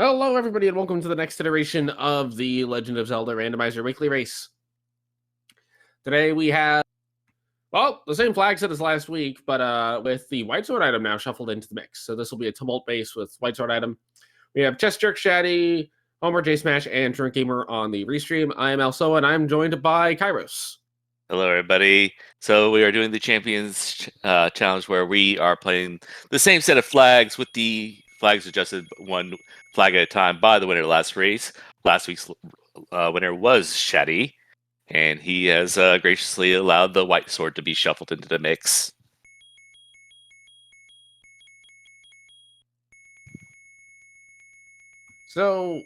Hello, everybody, and welcome to the next iteration of the Legend of Zelda Randomizer Weekly Race. Today we have, well, the same flag set as last week, but with the White Sword item now shuffled into the mix. So this will be a Tumult base with White Sword item. We have Chess Jerk, Shaddy, Homer, J Smash, and Drunk Gamer on the restream. I am Elso, and I'm joined by Kairos. Hello, everybody. So we are doing the Champions Challenge where we are playing the same set of flags with the flags adjusted one flag at a time by the winner of the last race. Last week's winner was Shaddy, and he has graciously allowed the White Sword to be shuffled into the mix. So,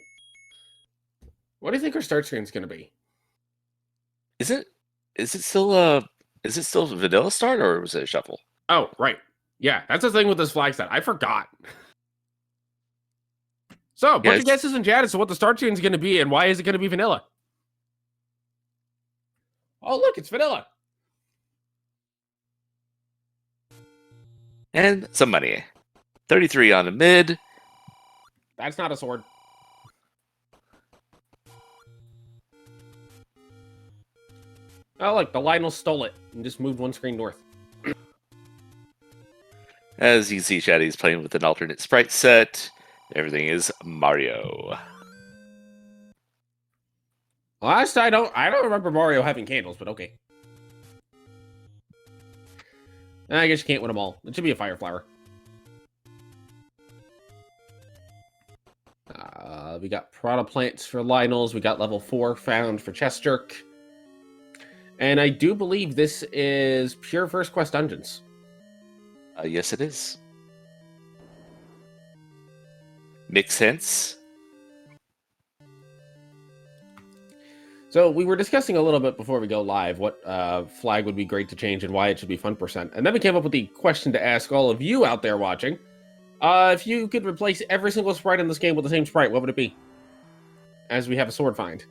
what do you think our start screen is going to be? Is it still vanilla start, or was it a shuffle? Oh, right. Yeah, that's the thing with this flag set. I forgot. So, put your guesses in chat as to what the start screen is going to be and why is it going to be vanilla. Oh, look, it's vanilla. And some money. 33 on the mid. That's not a sword. Oh, look, the Lionel stole it and just moved one screen north. As you can see, Shaddy's playing with an alternate sprite set. Everything is Mario. Last I don't remember Mario having candles, but okay. I guess you can't win them all. It should be a fire flower. We got Prada plants for Lionels. We got level 4 found for Chess Jerk. And I do believe this is pure First Quest Dungeons. Yes, it is. Makes sense. So we were discussing a little bit before we go live what flag would be great to change and why it should be fun percent. And then we came up with the question to ask all of you out there watching. If you could replace every single sprite in this game with the same sprite, what would it be? As we have a sword find.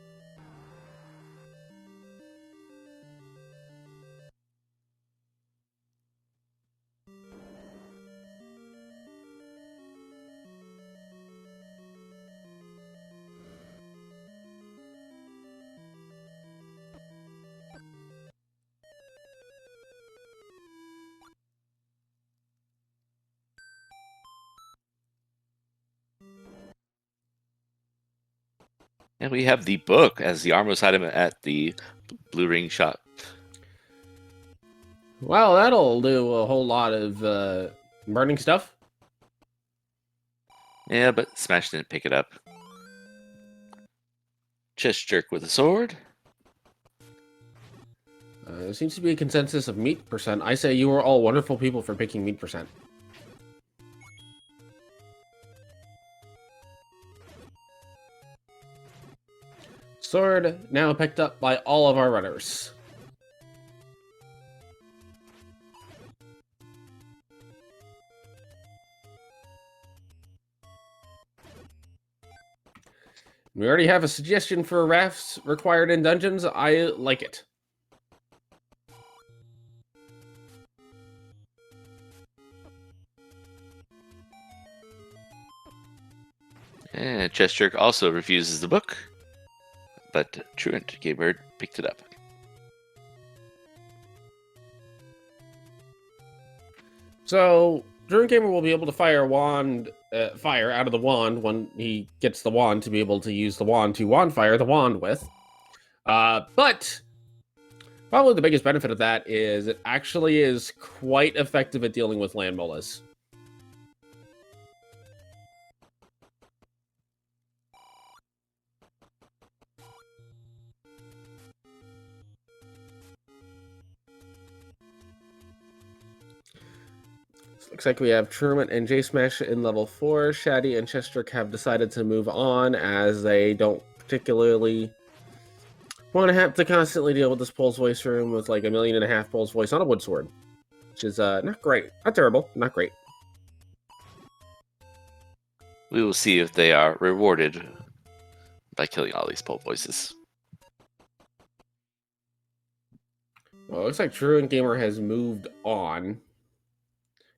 And we have the book as the armorless item at the Blue Ring shop. Well, that'll do a whole lot of burning stuff. Yeah, but Smash didn't pick it up. Chess Jerk with a sword. There seems to be a consensus of meat percent. I say you are all wonderful people for picking meat percent. Sword now picked up by all of our runners. We already have a suggestion for rafts required in dungeons. I like it. And Chess Jerk also refuses the book, but Truant Gamer picked it up. So, Drone Gamer will be able to fire fire out of the wand when he gets the wand to be able to use the wand to wand fire the wand with. But probably the biggest benefit of that is it actually is quite effective at dealing with land molas. Looks like we have Truant and J Smash in level 4. Shaddy and Chestrick have decided to move on as they don't particularly want to have to constantly deal with this Pulse Voice room with like 1.5 million Pulse Voice on a wood sword. Which is not great. Not terrible, not great. We will see if they are rewarded by killing all these Pulse Voices. Well, it looks like Truant Gamer has moved on.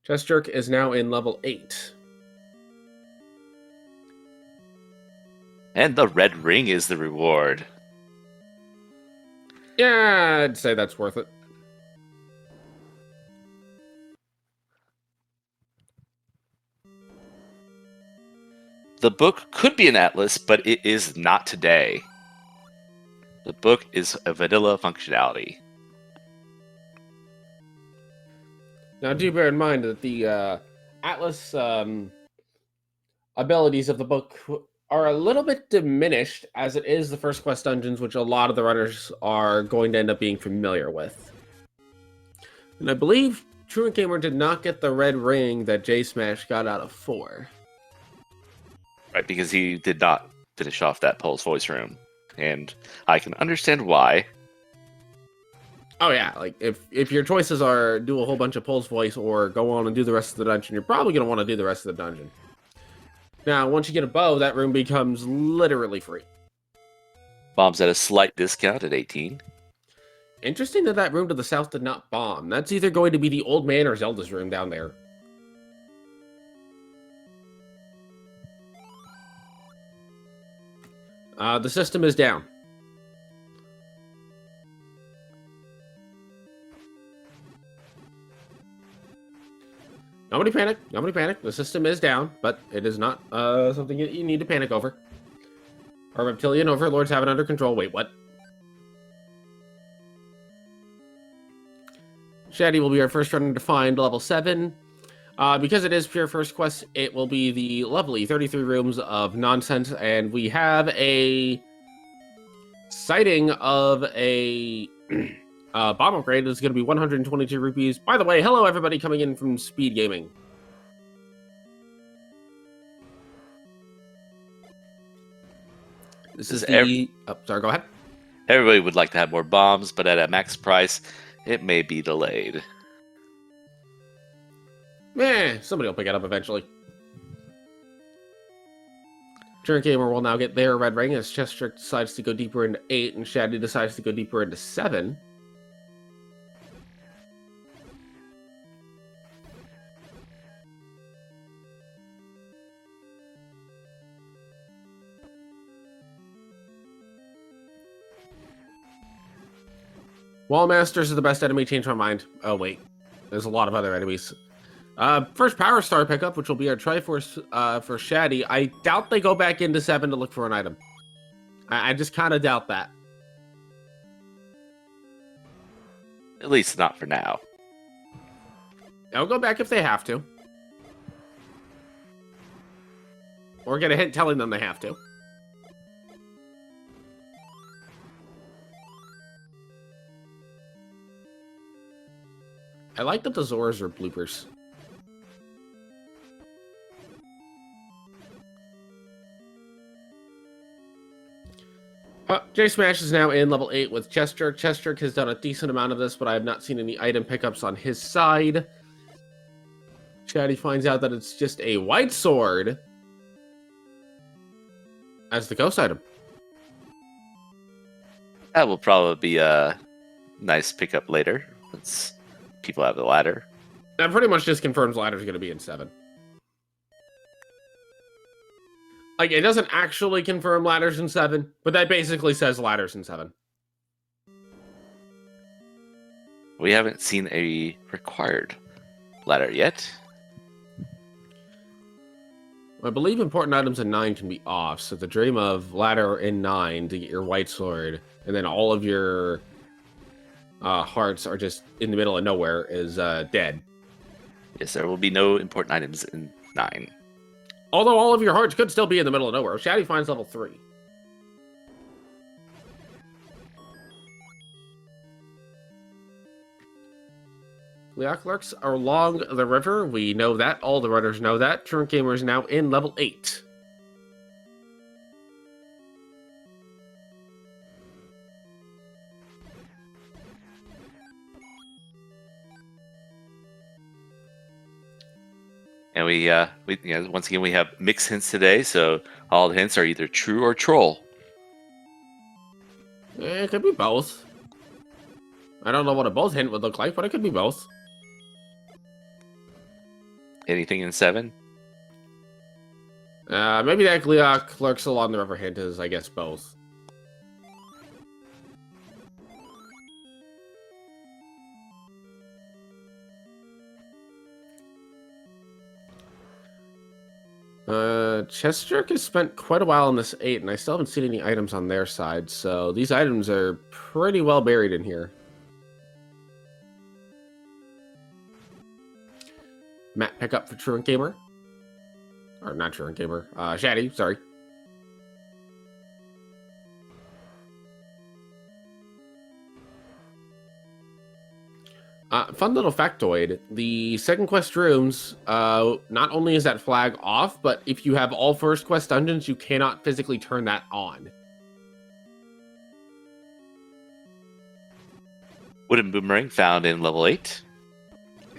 Chess Jerk is now in level 8. And the red ring is the reward. Yeah, I'd say that's worth it. The book could be an atlas, but it is not today. The book is a vanilla functionality. Now, do bear in mind that the Atlas abilities of the book are a little bit diminished, as it is the first quest dungeons, which a lot of the runners are going to end up being familiar with. And I believe Truant Gamer did not get the red ring that J Smash got out of 4. Right, because he did not finish off that Pole's voice room. And I can understand why. Oh yeah, like if your choices are do a whole bunch of Pulse Voice or go on and do the rest of the dungeon, you're probably going to want to do the rest of the dungeon. Now, once you get a bow, that room becomes literally free. Bomb's at a slight discount at 18. Interesting that that room to the south did not bomb. That's either going to be the old man or Zelda's room down there. The system is down. Nobody panic. Nobody panic. The system is down, but it is not something you need to panic over. Our reptilian overlords have it under control. Wait, what? Shaddy will be our first runner to find level 7. Because it is pure first quest, it will be the lovely 33 rooms of nonsense, and we have a sighting of a bomb upgrade. It's going to be 122 rupees. By the way, hello everybody coming in from Speed Gaming. This is the... Oh, sorry, go ahead. Everybody would like to have more bombs, but at a max price, it may be delayed. Somebody will pick it up eventually. Truant Gamer will now get their red ring as Chester decides to go deeper into 8 and Shaddy decides to go deeper into 7. Wall Masters are the best enemy, change my mind. Oh wait, there's a lot of other enemies. First Power Star pickup, which will be our Triforce for Shaddy. I doubt they go back into 7 to look for an item. I just kind of doubt that. At least not for now. They'll go back if they have to. Or get a hint telling them they have to. I like that the Zoras are bloopers. J Smash is now in level 8 with Chester. Chester has done a decent amount of this, but I have not seen any item pickups on his side. Shaddy finds out that it's just a white sword as the ghost item. That will probably be a nice pickup later. Once people have the ladder. That pretty much just confirms ladder's going to be in 7. Like, it doesn't actually confirm ladders in 7, but that basically says ladders in 7. We haven't seen a required ladder yet. I believe important items in 9 can be off, so the dream of ladder in 9 to get your white sword, and then all of your hearts are just in the middle of nowhere is dead. Yes, there will be no important items in 9. Although all of your hearts could still be in the middle of nowhere. Shaddy finds level 3. Leok lurks are along the river. We know that. All the runners know that. Truant Gamer is now in level 8. And we once again we have mixed hints today, so all the hints are either true or troll. It could be both. I don't know what a both hint would look like, but it could be both. Anything in 7? Maybe that Gleok lurks along the river hint is, I guess, both. Chesterk has spent quite a while on this 8, and I still haven't seen any items on their side, so these items are pretty well buried in here. Matt pickup for Truant Gamer. Or not Truant Gamer. Shaddy, sorry. Fun little factoid. The second quest rooms, not only is that flag off, but if you have all first quest dungeons, you cannot physically turn that on. Wooden boomerang found in level 8.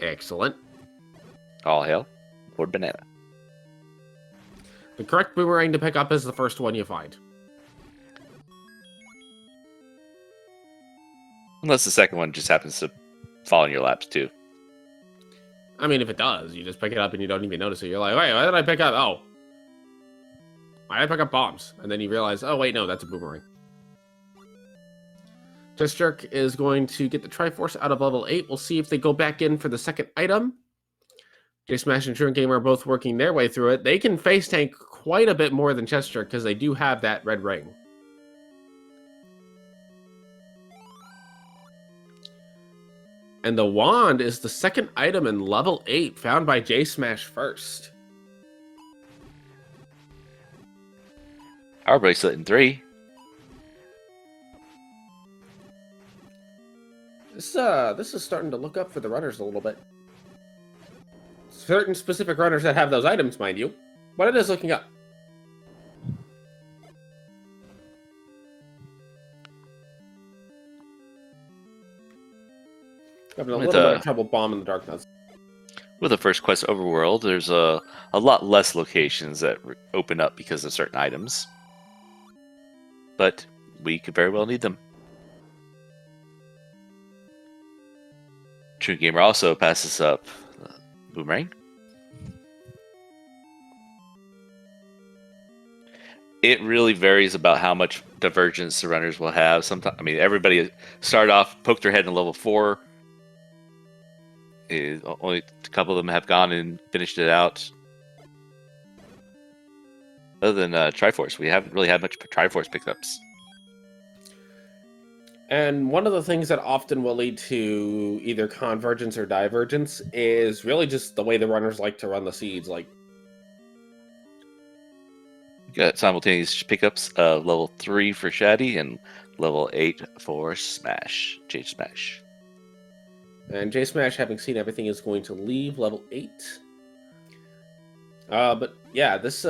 Excellent. All hail. Lord Banana. The correct boomerang to pick up is the first one you find. Unless the second one just happens to fall in your laps too. I mean, if it does, you just pick it up and you don't even notice it. You're like, wait, why did I pick up? Oh. Why did I pick up bombs? And then you realize, oh, wait, no, that's a boomerang. Chesterk is going to get the Triforce out of level 8. We'll see if they go back in for the second item. J-Smash and Truant Gamer are both working their way through it. They can face tank quite a bit more than Chesterk because they do have that red ring. And the wand is the second item in level 8 found by J-Smash first. Power bracelet in 3. This is starting to look up for the runners a little bit. Certain specific runners that have those items, mind you, but it is looking up. Having a little bit of trouble bombing the dark nuts. With the first quest overworld, there's a lot less locations that open up because of certain items. But we could very well need them. True Gamer also passes up Boomerang. It really varies about how much divergence the runners will have. Sometimes, I mean, everybody started off, poked their head in level 4. Only a couple of them have gone and finished it out. Other than Triforce, we haven't really had much Triforce pickups. And one of the things that often will lead to either convergence or divergence is really just the way the runners like to run the seeds. Like, got simultaneous pickups, level 3 for Shaddy and level 8 for Smash, J-Smash. And J-Smash, having seen everything, is going to leave level 8. But yeah, this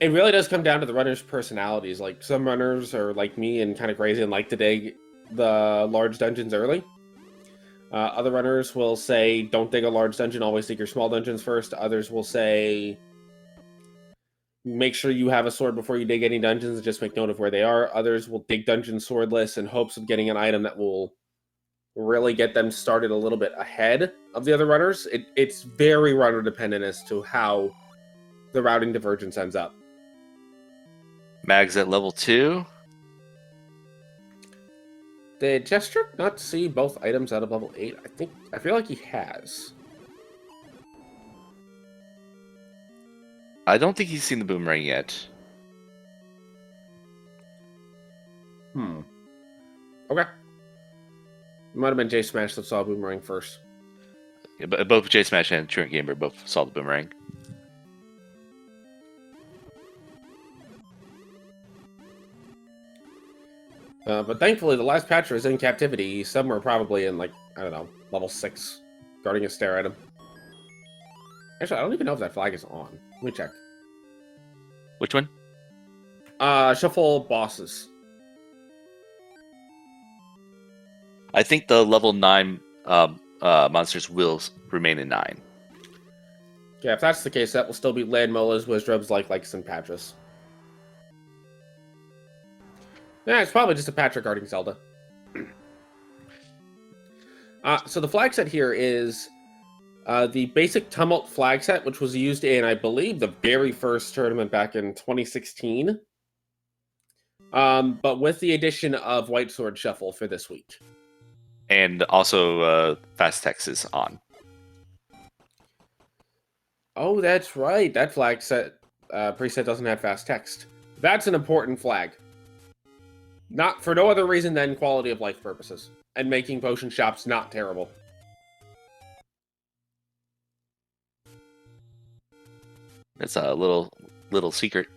it really does come down to the runners' personalities. Like, some runners are like me and kind of crazy and like to dig the large dungeons early. Other runners will say, don't dig a large dungeon, always dig your small dungeons first. Others will say, make sure you have a sword before you dig any dungeons and just make note of where they are. Others will dig dungeons swordless in hopes of getting an item that will really get them started a little bit ahead of the other runners. It's very runner dependent as to how the routing divergence ends up. Mag's at level 2. Did Chesterk not see both items out of level 8? I feel like he has. I don't think he's seen the boomerang yet. Okay. It might have been J-Smash that saw boomerang first. Yeah, but both J-Smash and Truant Gamer both saw the boomerang. But thankfully, the last patch was in captivity. Some were probably in, like, I don't know, level 6, guarding a stare item. Actually, I don't even know if that flag is on. Let me check. Which one? Shuffle bosses. I think the level 9 monsters will remain in 9. Yeah, if that's the case, that will still be Land Molas, Wizdrubs, Likes, and Patras. Yeah, it's probably just a Patra guarding Zelda. So the flag set here is The basic Tumult flag set, which was used in, I believe, the very first tournament back in 2016. But with the addition of White Sword Shuffle for this week. And also, fast text is on. Oh, that's right. That flag set preset doesn't have fast text. That's an important flag. Not for no other reason than quality of life purposes. And making potion shops not terrible. That's a little secret.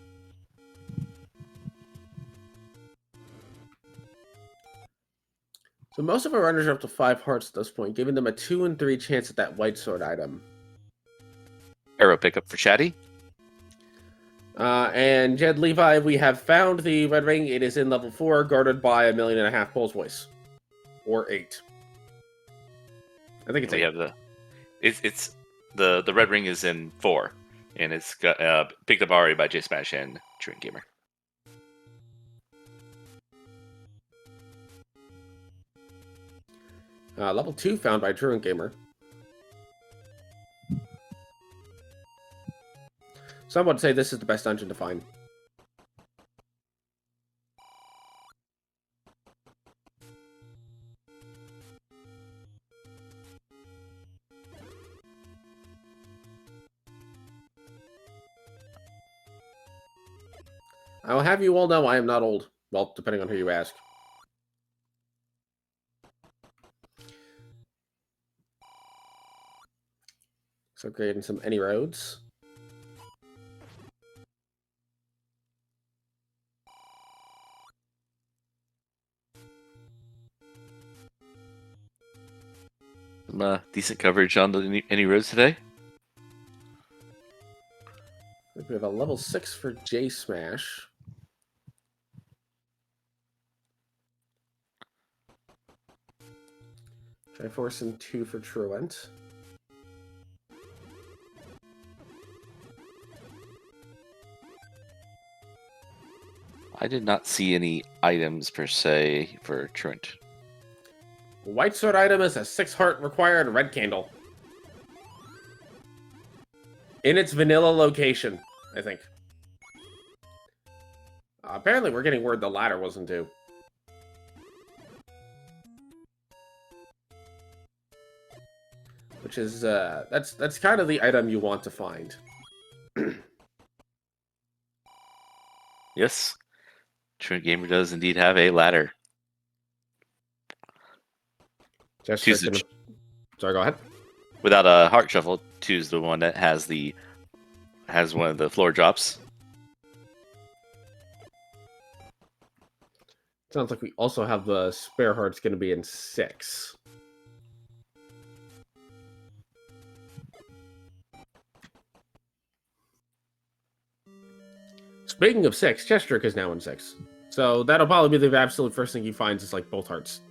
So most of our runners are up to 5 hearts at this point, giving them a 2 and 3 chance at that white sword item. Arrow pickup for Chatty. And Jed Levi, we have found the red ring. It is in level 4, guarded by 1.5 million Pole's Voice. Or 8. I think it's 8. We have the red ring is in 4. And it's got picked up already by J Smash and Truant Gamer. Level 2 found by Truant Gamer. Some would say this is the best dungeon to find. I will have you all know I am not old. Well, depending on who you ask. So creating some any roads. Some decent coverage on the any roads today. We have a level 6 for J Smash. Triforce and 2 for Truant. I did not see any items per se for Truant. White sword item is a 6 heart required red candle. In its vanilla location, I think. Apparently we're getting word the ladder wasn't due. Which is, that's kind of the item you want to find. Yes, Truant Gamer does indeed have a ladder. Sorry, go ahead. Without a heart shuffle, 2 is the one that has one of the floor drops. Sounds like we also have the spare hearts going to be in 6. Speaking of 6, Chestrick is now in 6. So that'll probably be the absolute first thing he finds is like both hearts.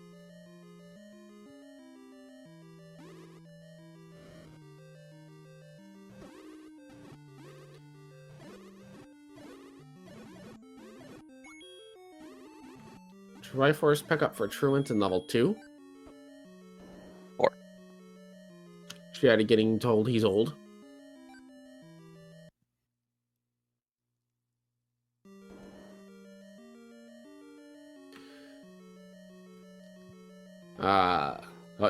Triforce pickup for Truant in level 2. 4. Shady getting told he's old.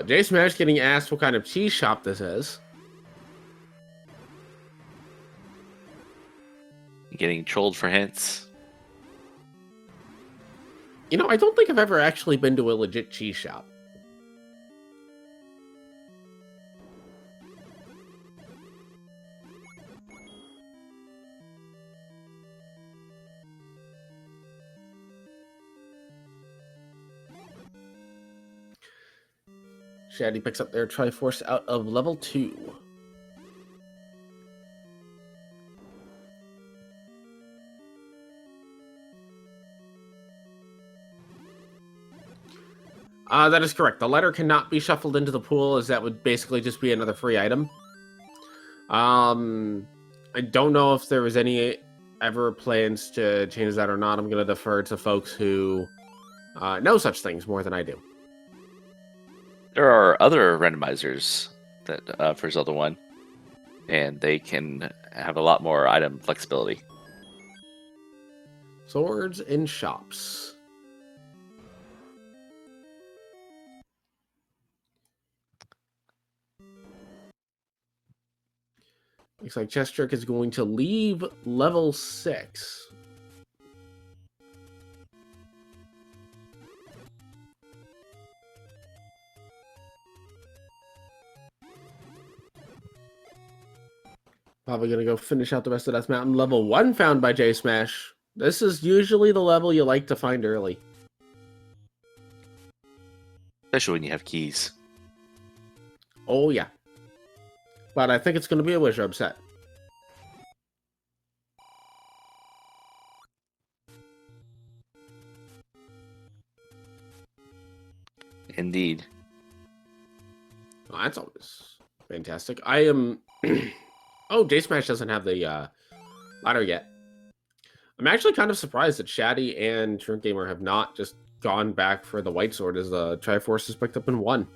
J Smash getting asked what kind of cheese shop this is. Getting trolled for hints. You know, I don't think I've ever actually been to a legit cheese shop. Shady picks up their Triforce out of level 2. That is correct. The letter cannot be shuffled into the pool, as that would basically just be another free item. I don't know if there was any ever plans to change that or not. I'm going to defer to folks who know such things more than I do. There are other randomizers that for Zelda 1, and they can have a lot more item flexibility. Swords in shops. Looks like Chestrick is going to leave level 6. Probably going to go finish out the rest of Death Mountain. Level 1 found by J Smash. This is usually the level you like to find early. Especially when you have keys. Oh, yeah. But I think it's going to be a Wizard set. Indeed. Oh, that's always fantastic. I am... Oh, J Smash doesn't have the ladder yet. I'm actually kind of surprised that Shaddy and Trunk Gamer have not just gone back for the White Sword as the Triforce is picked up in 1.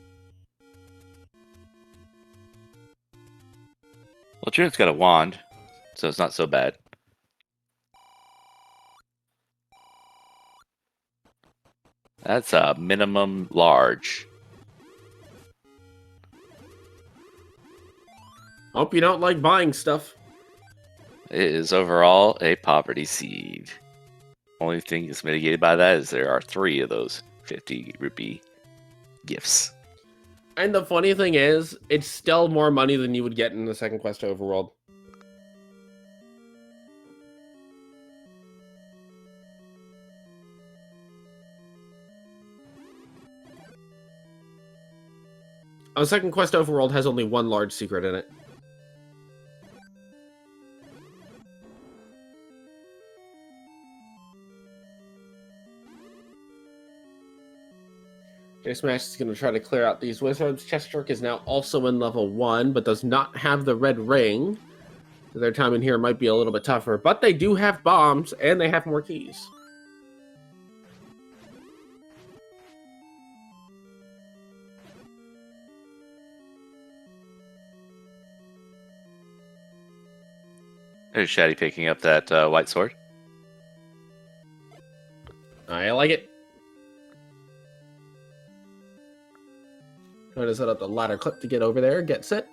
Well, Trunk's got a wand, so it's not so bad. That's a minimum large. Hope you don't like buying stuff. It is overall a poverty seed. Only thing that's mitigated by that is there are 3 of those 50 rupee gifts. And the funny thing is, it's still more money than you would get in the second quest to Overworld. The second quest Overworld has only 1 large secret in it. J Smash is going to try to clear out these wizards. Chestrick is now also in level 1, but does not have the red ring. So their time in here might be a little bit tougher. But they do have bombs, and they have more keys. There's Shaddy picking up that white sword. I like it. Trying to set up the ladder clip to get over there. Get set.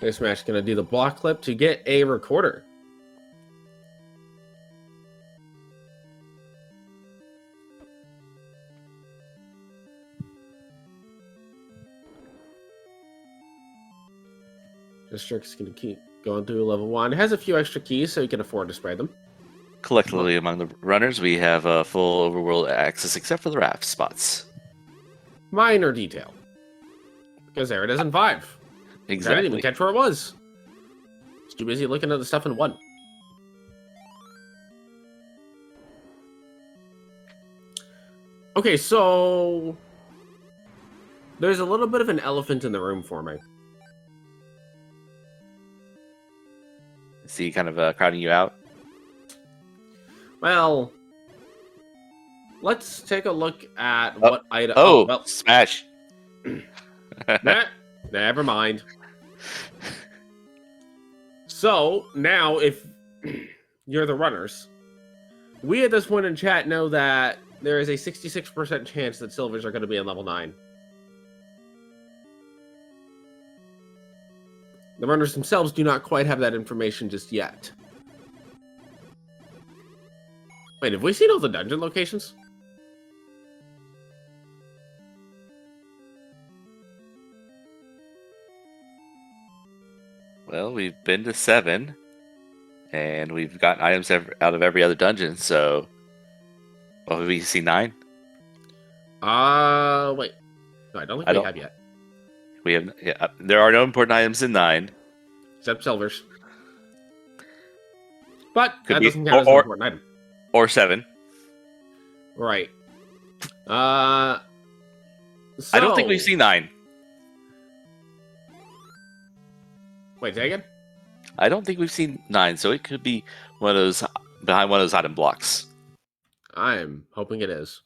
J Smash going to do the block clip to get a recorder. Chestrick is going to keep going through level 1. It has a few extra keys, so you can afford to spray them. Collectively among the runners, we have a full overworld access except for the raft spots. Minor detail. Because there it is in 5. Exactly. I didn't even catch where it was. I was too busy looking at the stuff in 1. Okay, so... there's a little bit of an elephant in the room for me. Is he kind of crowding you out? Well, let's take a look at what item... Oh, well, Smash! Never mind. So, now, if you're the runners, we at this point in chat know that there is a 66% chance that silvers are going to be in level 9. The runners themselves do not quite have that information just yet. Wait, have we seen all the dungeon locations? Well, we've been to 7, and we've gotten items out of every other dungeon, so... well, have we seen 9? Wait. No, I don't think we have yet. We have... yeah, there are no important items in 9. Except silvers. But Could that be, doesn't count as an important item. Or 7. Right. So, I don't think we've seen 9. Wait, say again? I don't think we've seen 9, so it could be one of those behind one of those item blocks. I'm hoping it is.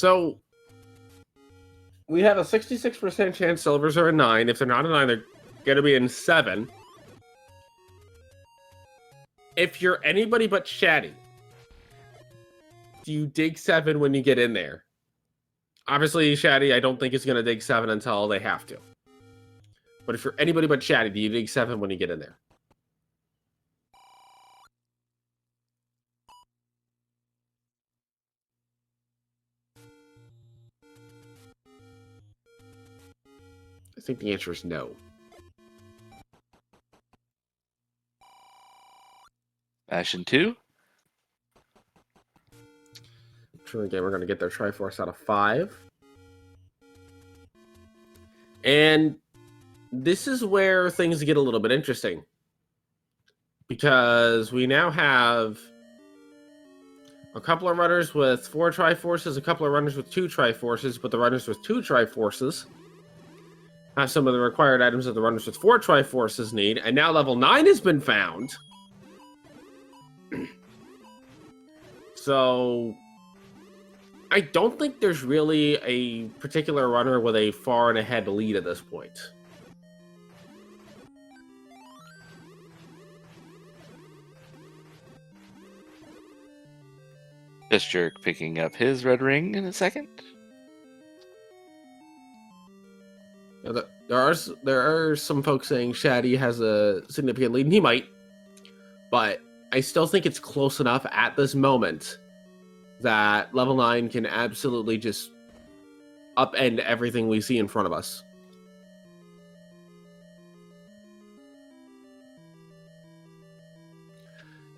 So we have a 66% chance silvers are a 9. If they're not a 9, they're going to be in 7. If you're anybody but Shaddy, do you dig 7 when you get in there? Obviously, Shaddy, I don't think is going to dig 7 until they have to. But if you're anybody but Shaddy, do you dig 7 when you get in there? I think the answer is no. Fashion 2. True again, we're going to get their Triforce out of 5. And this is where things get a little bit interesting. Because we now have a couple of runners with 4 Triforces, a couple of runners with 2 Triforces, but the runners with 2 Triforces have some of the required items that the runners with 4 Triforces need, and now level 9 has been found. So I don't think there's really a particular runner with a far and ahead lead at this point. Just Jerk picking up his red ring in a second. There are some folks saying Shaddy has a significant lead, and he might, but I still think it's close enough at this moment that level 9 can absolutely just upend everything we see in front of us.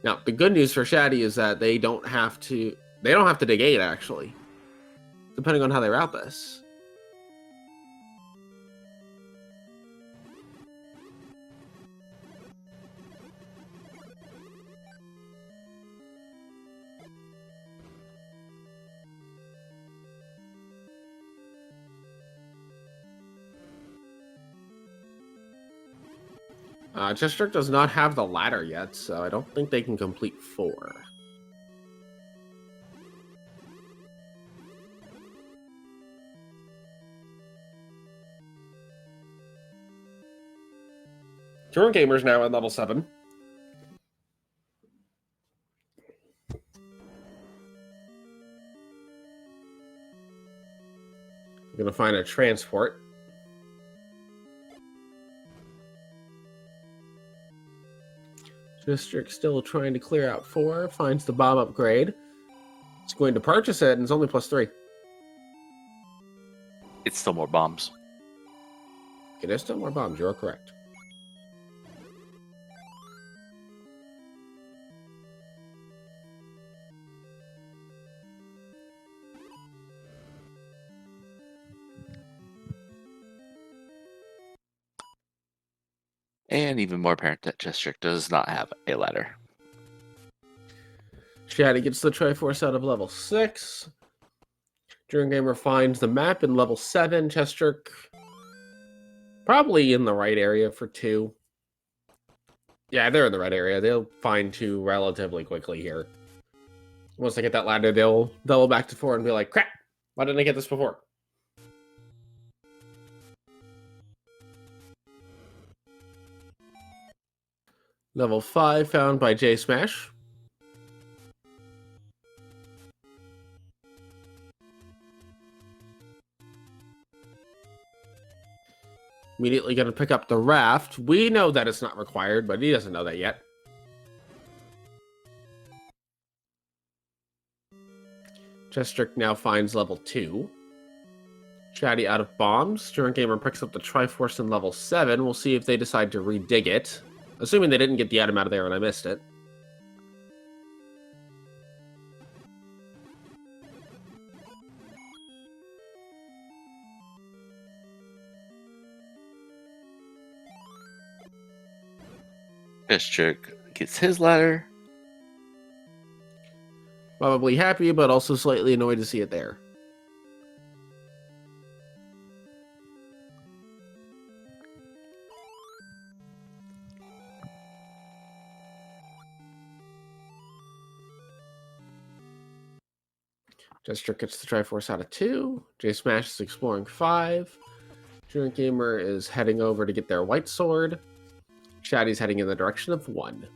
Now, the good news for Shaddy is that they don't have to dig 8, actually, depending on how they route this. Chestrick does not have the ladder yet, so I don't think they can complete 4. Touring Gamer's now at level 7. We're going to find a transport. District still trying to clear out 4. Finds the bomb upgrade. It's going to purchase it, and it's only +3. It's still more bombs. It is still more bombs. You're correct. And even more apparent that Chestrick does not have a ladder. Shaddy gets the Triforce out of level 6. Touring Gamer finds the map in level 7. Chestrick probably in the right area for 2. Yeah, they're in the right area. They'll find 2 relatively quickly here. Once they get that ladder, they'll double back to 4 and be like, crap, why didn't I get this before? Level 5 found by J Smash. Immediately going to pick up the raft. We know that it's not required, but he doesn't know that yet. Chestrick now finds level 2. Shaddy out of bombs. Touring Gamer picks up the Triforce in level 7. We'll see if they decide to redig it. Assuming they didn't get the item out of there and I missed it. Chestrick gets his ladder. Probably happy, but also slightly annoyed to see it there. Jester gets the Triforce out of 2. J Smash is exploring 5. Truant Gamer is heading over to get their white sword. Shaddy's heading in the direction of 1.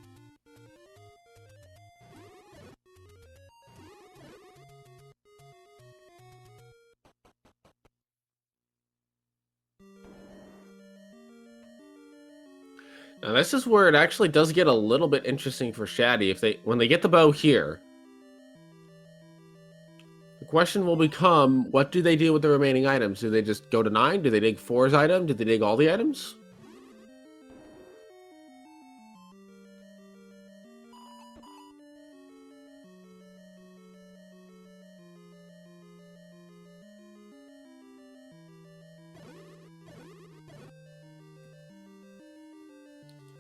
Now this is where it actually does get a little bit interesting for Shaddy. When they get the bow here, the question will become, what do they do with the remaining items? Do they just go to 9? Do they dig 4's item? Do they dig all the items?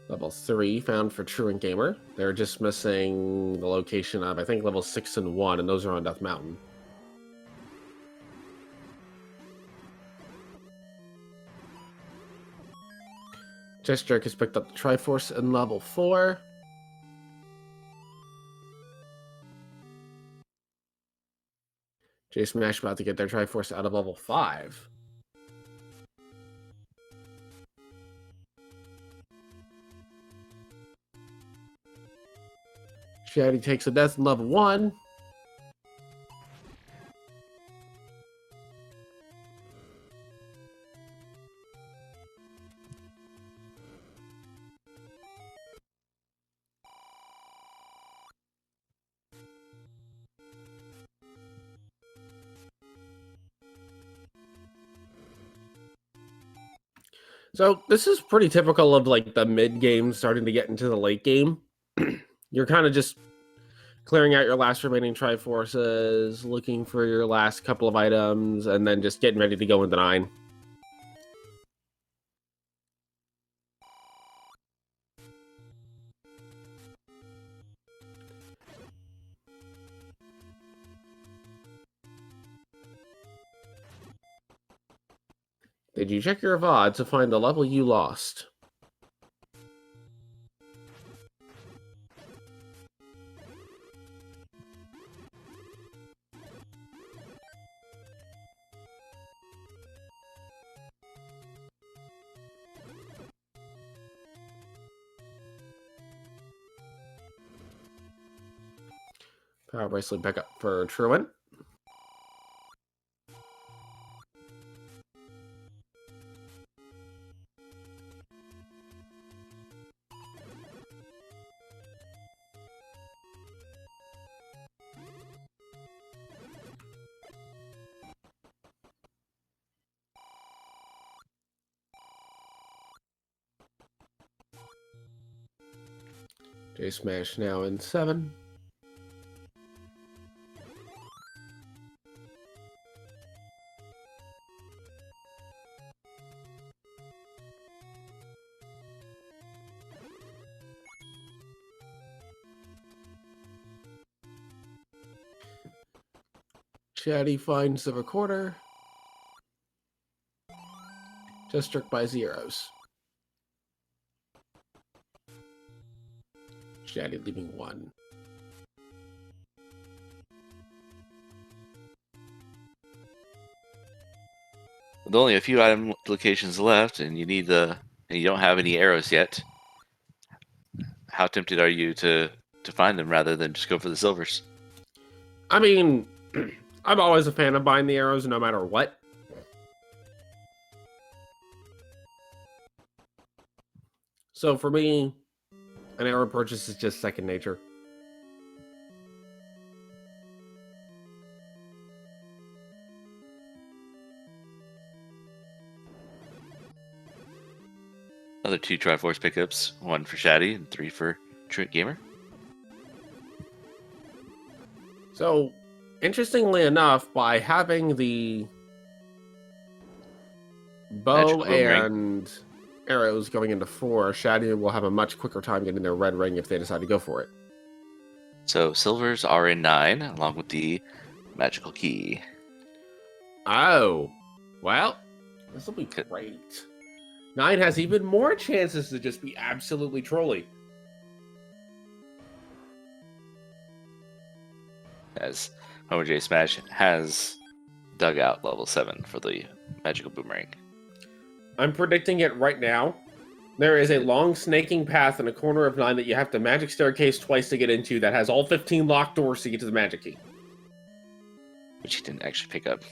Level 3 found for Truant Gamer. They're just missing the location of, I think, level 6 and 1, and those are on Death Mountain. Jerk has picked up the Triforce in level 4. J Smash about to get their Triforce out of level 5. Shaddy takes a death in level 1. So this is pretty typical of like the mid game starting to get into the late game. You're kind of just clearing out your last remaining Triforces, looking for your last couple of items, and then just getting ready to go into 9. Did you check your VOD to find the level you lost? Power Bracelet back up for Truant. J Smash now in 7. Shaddy finds the recorder. Just struck by zeros. Shaddy leaving 1. With only a few item locations left, and you don't have any arrows yet. How tempted are you to find them rather than just go for the silvers? I mean, I'm always a fan of buying the arrows no matter what. So for me, an arrow purchase is just second nature. Another 2 Triforce pickups, 1 for Shaddy and 3 for Truant Gamer. So, interestingly enough, by having the bow and arrows going into 4, Shaddy will have a much quicker time getting their red ring if they decide to go for it. So silvers are in 9, along with the magical key. Oh, well, this will be great. 9 has even more chances to just be absolutely trolly. As Homer J Smash has dug out level 7 for the magical boomerang. I'm predicting it right now. There is a long snaking path in a corner of 9 that you have to magic staircase twice to get into that has all 15 locked doors to get to the magic key. Which he didn't actually pick up.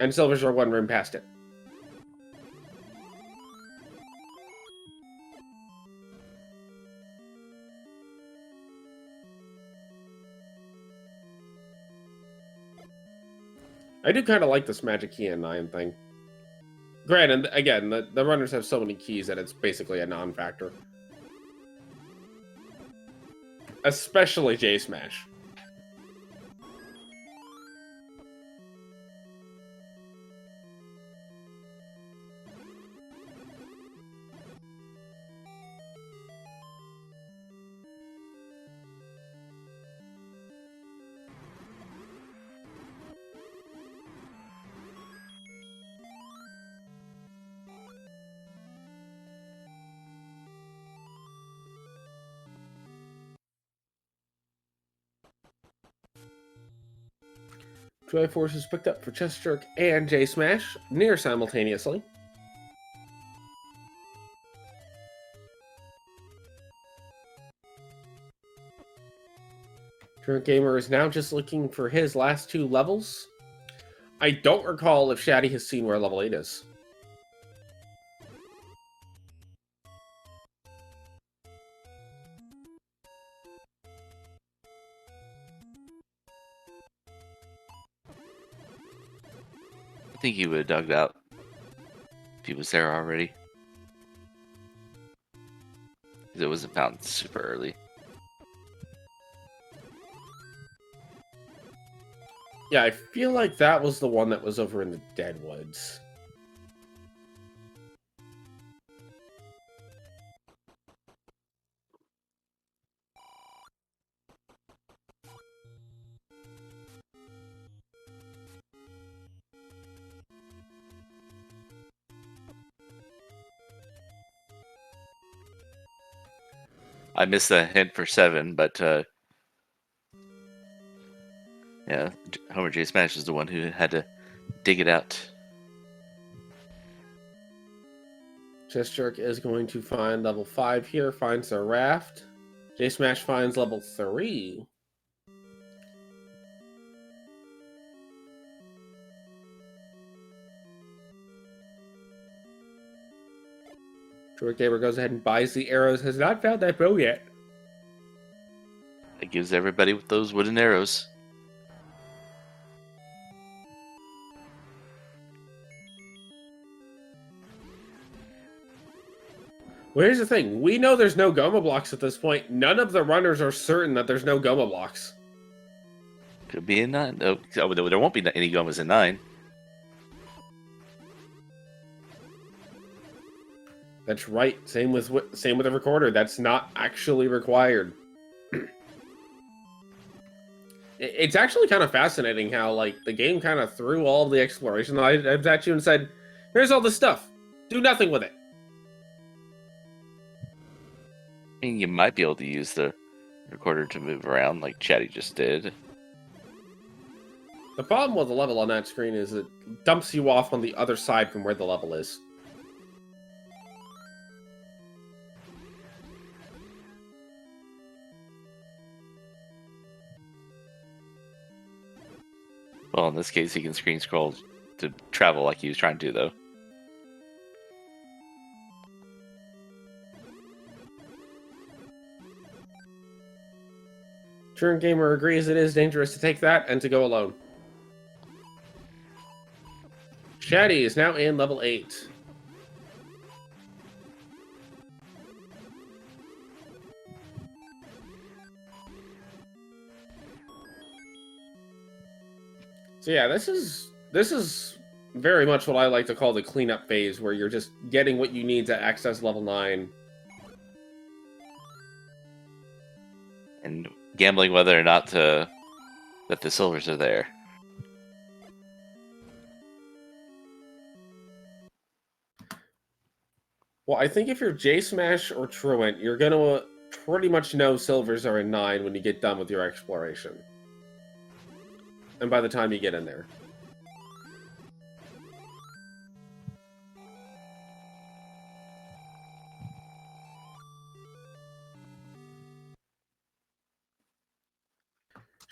And Silver's are one room past it. I do kind of like this magic key in 9 thing. Granted, again, the runners have so many keys that it's basically a non-factor. Especially J Smash. Triforce is picked up for Chest Jerk and J Smash near simultaneously. Truant Gamer is now just looking for his last 2 levels. I don't recall if Shaddy has seen where level 8 is. I think he would have dug out if he was there already. Because it wasn't found super early. Yeah, I feel like that was the one that was over in the Deadwoods. I missed the hint for 7, but yeah, Homer J Smash is the one who had to dig it out. Chest Jerk is going to find level 5 here, finds a raft. J Smash finds level 3. Truant Gamer goes ahead and buys the arrows, has not found that bow yet. It gives everybody with those wooden arrows. Well, here's the thing. We know there's no Goma blocks at this point. None of the runners are certain that there's no Goma blocks. Could be in 9. Oh, there won't be any Gomas in 9. That's right. Same with the recorder. That's not actually required. It's actually kind of fascinating how like the game kind of threw all the exploration items at you and said, "Here's all this stuff. Do nothing with it." I mean, you might be able to use the recorder to move around like Chatty just did. The problem with the level on that screen is it dumps you off on the other side from where the level is. Well, in this case, he can screen scroll to travel like he was trying to, though. Truant Gamer agrees it is dangerous to take that and to go alone. Shaddy is now in level 8. So yeah, this is very much what I like to call the cleanup phase, where you're just getting what you need to access level 9. And gambling whether or not that the silvers are there. Well, I think if you're J Smash or Truant, you're gonna pretty much know silvers are in 9 when you get done with your exploration. And by the time you get in there.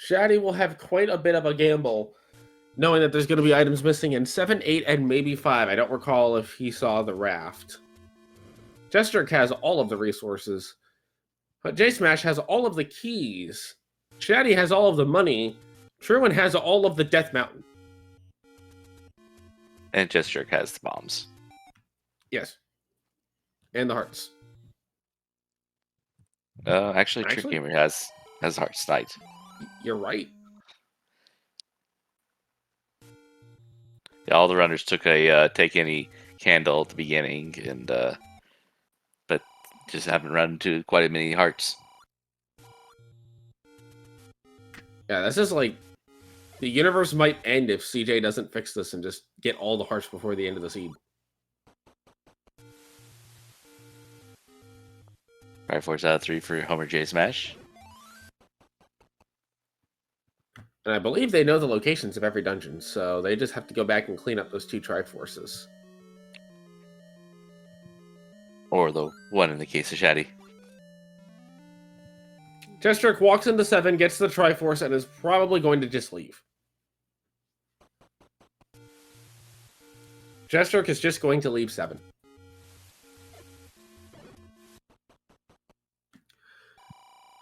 Shaddy will have quite a bit of a gamble, knowing that there's going to be items missing in 7, 8, and maybe 5. I don't recall if he saw the raft. Jestrick has all of the resources, but J-Smash has all of the keys. Shaddy has all of the money. Truan has all of the Death Mountain. And Jestrick has the bombs. Yes. And the hearts. Actually, Trick Gamer has Hearts Knight. You're right. Yeah, all the runners took a take any candle at the beginning, and but just haven't run into quite as many hearts. Yeah, this is like the universe might end if CJ doesn't fix this and just get all the hearts before the end of the seed. 5 4 out of 3 for Homer J Smash. And I believe they know the locations of every dungeon, so they just have to go back and clean up those 2 Triforces. Or the one in the case of Shaddy. Jestrick walks into 7, gets the Triforce, and is probably going to just leave. Jestrick is just going to leave 7.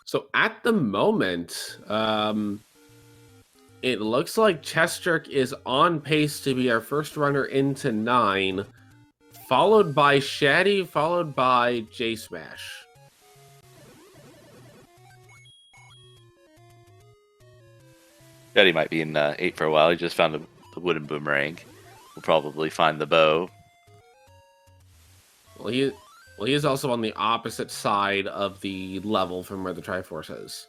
So at the moment, it looks like Jestrick is on pace to be our first runner into 9, followed by Shaddy, followed by J-Smash. Shaddy might be in 8 for a while. He just found the wooden boomerang. We'll probably find the bow. Well, he is also on the opposite side of the level from where the Triforce is.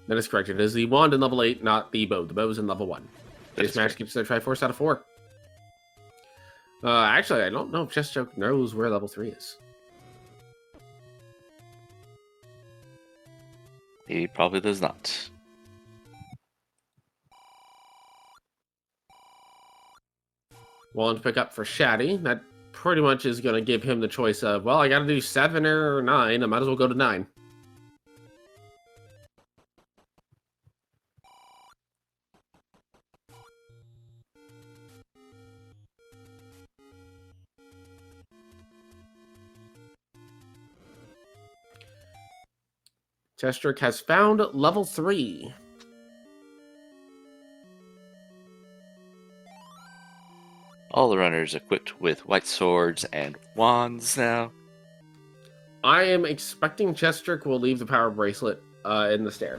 That is correct. It is the wand in level 8, not the bow. The bow is in level 1. J-Smash keeps their Triforce out of 4. Actually, I don't know if Jestrick knows where level 3 is. He probably does not. One to pick up for Shaddy. That pretty much is going to give him the choice of, well, I got to do 7 or 9. I might as well go to 9. Jestrick has found level 3. All the runners equipped with white swords and wands now. I am expecting Jestrick will leave the power bracelet in the stair.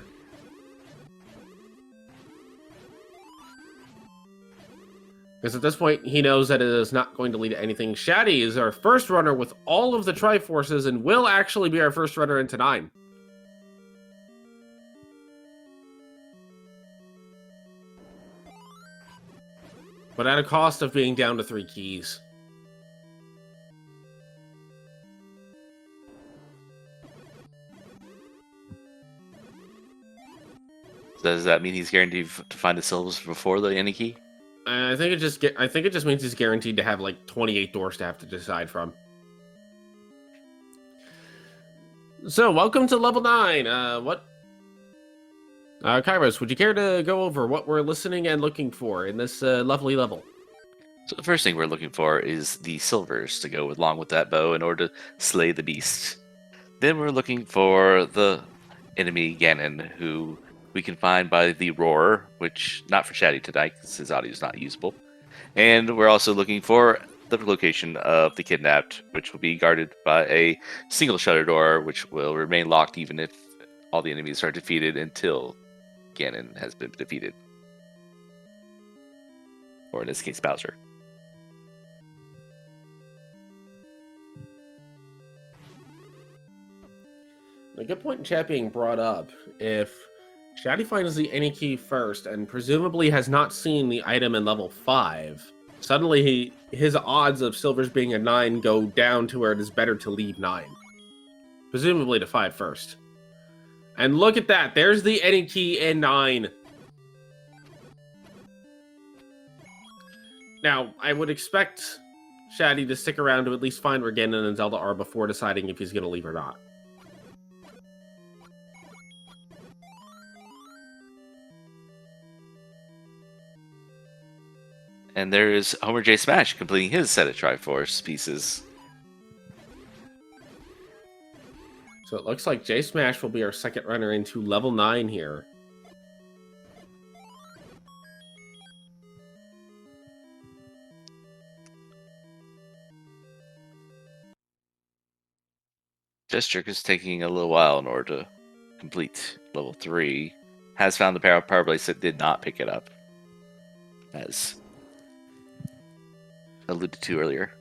Because at this point, he knows that it is not going to lead to anything. Shaddy is our first runner with all of the Triforces and will actually be our first runner into 9. But at a cost of being down to 3 keys. Does that mean he's guaranteed to find the syllables before the any key? I think it just means he's guaranteed to have like 28 doors to have to decide from. So, welcome to level 9. Kairos, would you care to go over what we're listening and looking for in this lovely level? So the first thing we're looking for is the silvers to go along with that bow in order to slay the beast. Then we're looking for the enemy Ganon, who we can find by the roar, which not for Shaddy tonight because his audio is not usable. And we're also looking for the location of the kidnapped, which will be guarded by a single shutter door, which will remain locked even if all the enemies are defeated until Ganon has been defeated. Or in this case, Bowser. A good point in chat being brought up. If Shaddy finds the any key first and presumably has not seen the item in level 5. Suddenly, his odds of silvers being a 9 go down to where it is better to leave 9. Presumably to 5 first. And look at that, there's the any key in 9. Now, I would expect Shaddy to stick around to at least find where Ganon and Zelda are before deciding if he's going to leave or not. And there's Homer J. Smash completing his set of Triforce pieces. So it looks like J Smash will be our second runner into level 9 here. Gesture is taking a little while in order to complete level 3. Has found the power place that did not pick it up, as alluded to earlier.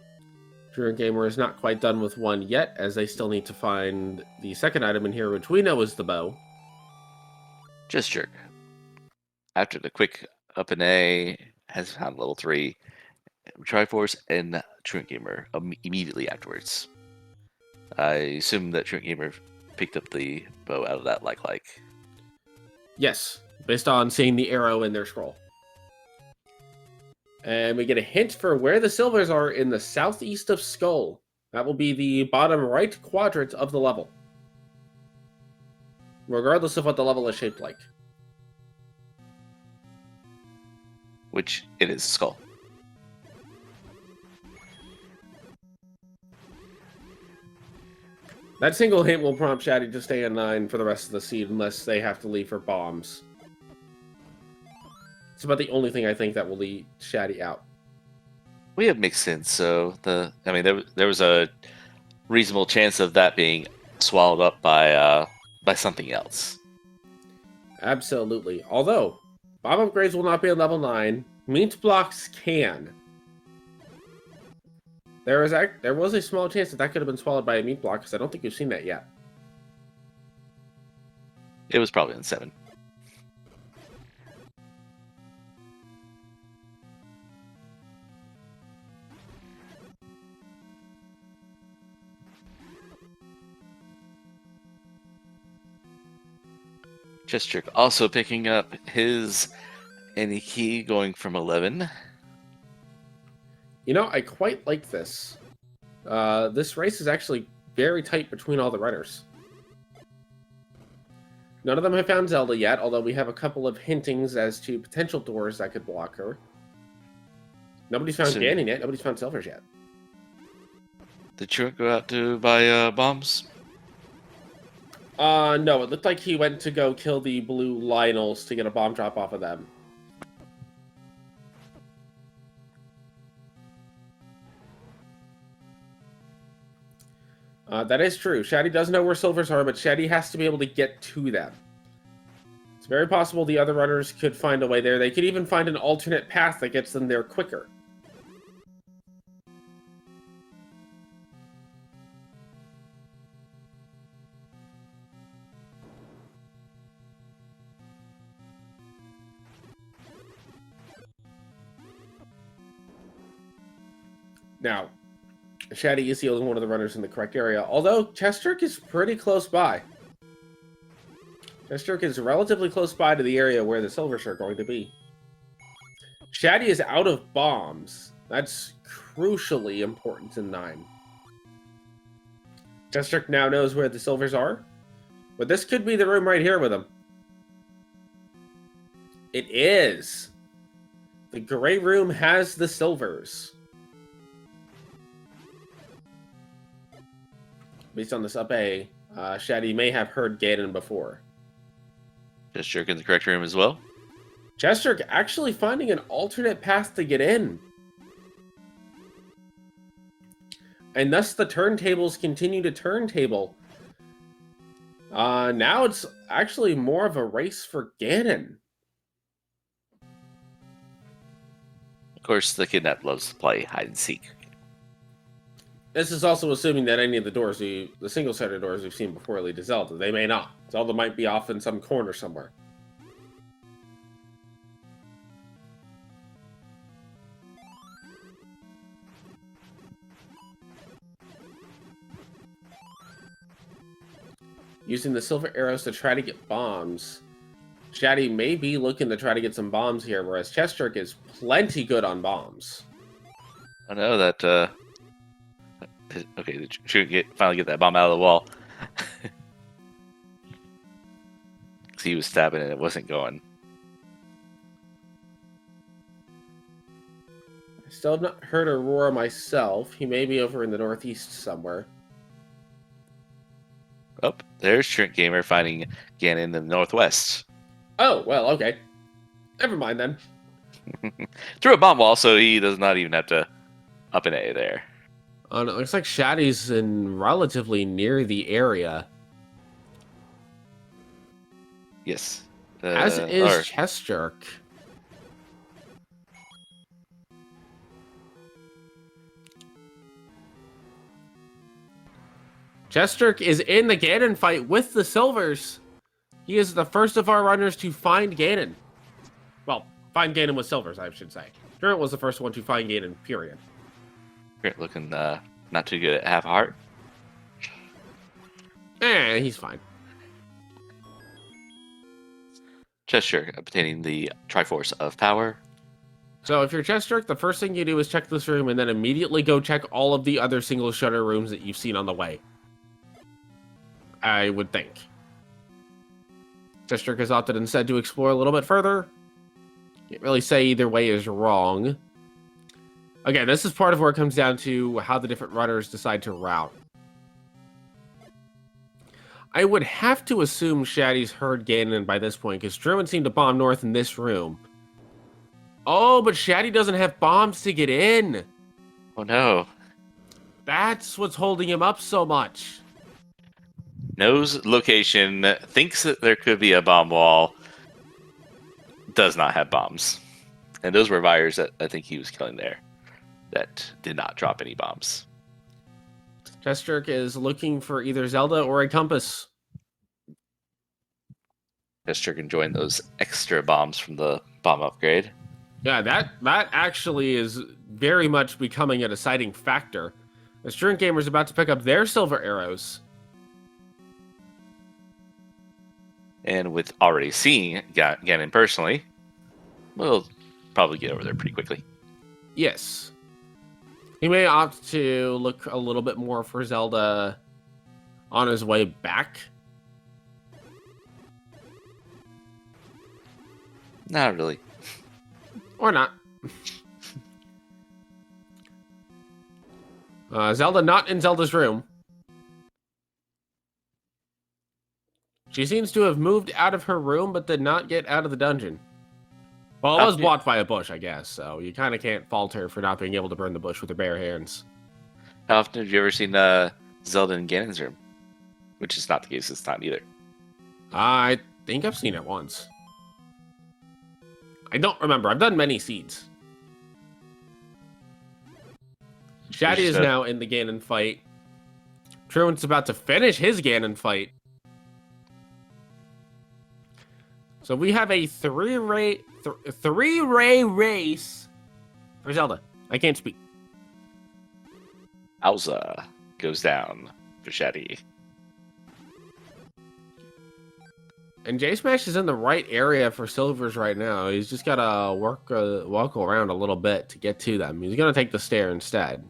Truant Gamer is not quite done with 1 yet, as they still need to find the second item in here, which we know is the bow. Gesture, after the quick up and A, has found level 3 Triforce and Truant Gamer immediately afterwards. I assume that Truant Gamer picked up the bow out of that like. Yes, based on seeing the arrow in their scroll. And we get a hint for where the silvers are in the southeast of Skull. That will be the bottom right quadrant of the level. Regardless of what the level is shaped like. Which it is Skull. That single hint will prompt Shaddy to stay in 9 for the rest of the seed unless they have to leave for bombs. It's about the only thing I think that will lead Shaddy out. We have mixed in, so there was a reasonable chance of that being swallowed up by something else. Absolutely. Although, bomb upgrades will not be at level 9. Meat blocks can. There was a small chance that could have been swallowed by a meat block, because I don't think we've seen that yet. It was probably in 7. Gesture also picking up his any key, going from 11. You know, I quite like this. This race is actually very tight between all the runners. None of them have found Zelda yet, although we have a couple of hintings as to potential doors that could block her. Nobody's found Ganon yet. Nobody's found Silvers yet. Did Truant go out to buy bombs? No. It looked like he went to go kill the blue Lionels to get a bomb drop off of them. That is true. Shaddy does know where silvers are, but Shaddy has to be able to get to them. It's very possible the other runners could find a way there. They could even find an alternate path that gets them there quicker. Now, Shaddy is the only one of the runners in the correct area, although Chestrick is pretty close by. Chestrick is relatively close by to the area where the silvers are going to be. Shaddy is out of bombs. That's crucially important in 9. Chestrick now knows where the silvers are, but this could be the room right here with him. It is. The gray room has the silvers. Based on this up A, Shaddy may have heard Ganon before. Gesture in the correct room as well. Chester actually finding an alternate path to get in. And thus the turntables continue to turntable. Now it's actually more of a race for Ganon. Of course, the kidnap loves to play hide and seek. This is also assuming that any of the doors, the single set of doors we've seen before lead to Zelda. They may not. Zelda might be off in some corner somewhere. using the silver arrows to try to get bombs. Shaddy may be looking to try to get some bombs here, whereas Chesterk is plenty good on bombs. I know that. Okay, finally get that bomb out of the wall. Because he was stabbing and it wasn't going. I still have not heard Aurora myself. He may be over in the northeast somewhere. Oh, there's Shrink Gamer finding Ganon in the northwest. Oh, well, okay. Never mind then. Through a bomb wall, so he does not even have to up an A there. It looks like Shaddy's in relatively near the area. Yes. As is Chesterk. Chesterk is in the Ganon fight with the Silvers. He is the first of our runners to find Ganon. Well, find Ganon with Silvers, I should say. Druid was the first one to find Ganon, period. Grant looking not too good at half a heart. He's fine. Cheshire obtaining the Triforce of Power. So if you're Chesterk, the first thing you do is check this room and then immediately go check all of the other single shutter rooms that you've seen on the way. I would think. Chesterk has opted instead to explore a little bit further. Can't really say either way is wrong. Again, this is part of where it comes down to how the different runners decide to route. I would have to assume Shaddy's heard Ganon by this point, because Druid seemed to bomb north in this room. Oh, but Shaddy doesn't have bombs to get in. Oh no. That's what's holding him up so much. Knows location, thinks that there could be a bomb wall, does not have bombs. And those were Vyres that I think he was killing there that did not drop any bombs. Chesterk is looking for either Zelda or a compass. Chester can join those extra bombs from the bomb upgrade. Yeah, that actually is very much becoming a deciding factor. As Drink Gamer's about to pick up their silver arrows. And with already seeing Ganon personally, we'll probably get over there pretty quickly. Yes. He may opt to look a little bit more for Zelda on his way back. Not really. Or not. Zelda not in Zelda's room. She seems to have moved out of her room, but did not get out of the dungeon. Well, it was blocked by a bush, I guess, so you kind of can't fault her for not being able to burn the bush with her bare hands. How often have you ever seen Zelda in Ganon's room? Which is not the case this time either. I think I've seen it once. I don't remember. I've done many seeds. Shaddy is now in the Ganon fight. Truant's about to finish his Ganon fight. So we have a three-ray race for Zelda. I can't speak. Alza goes down for Shaddy. And J-Smash is in the right area for Silvers right now. He's just got to walk around a little bit to get to them. He's going to take the stair instead.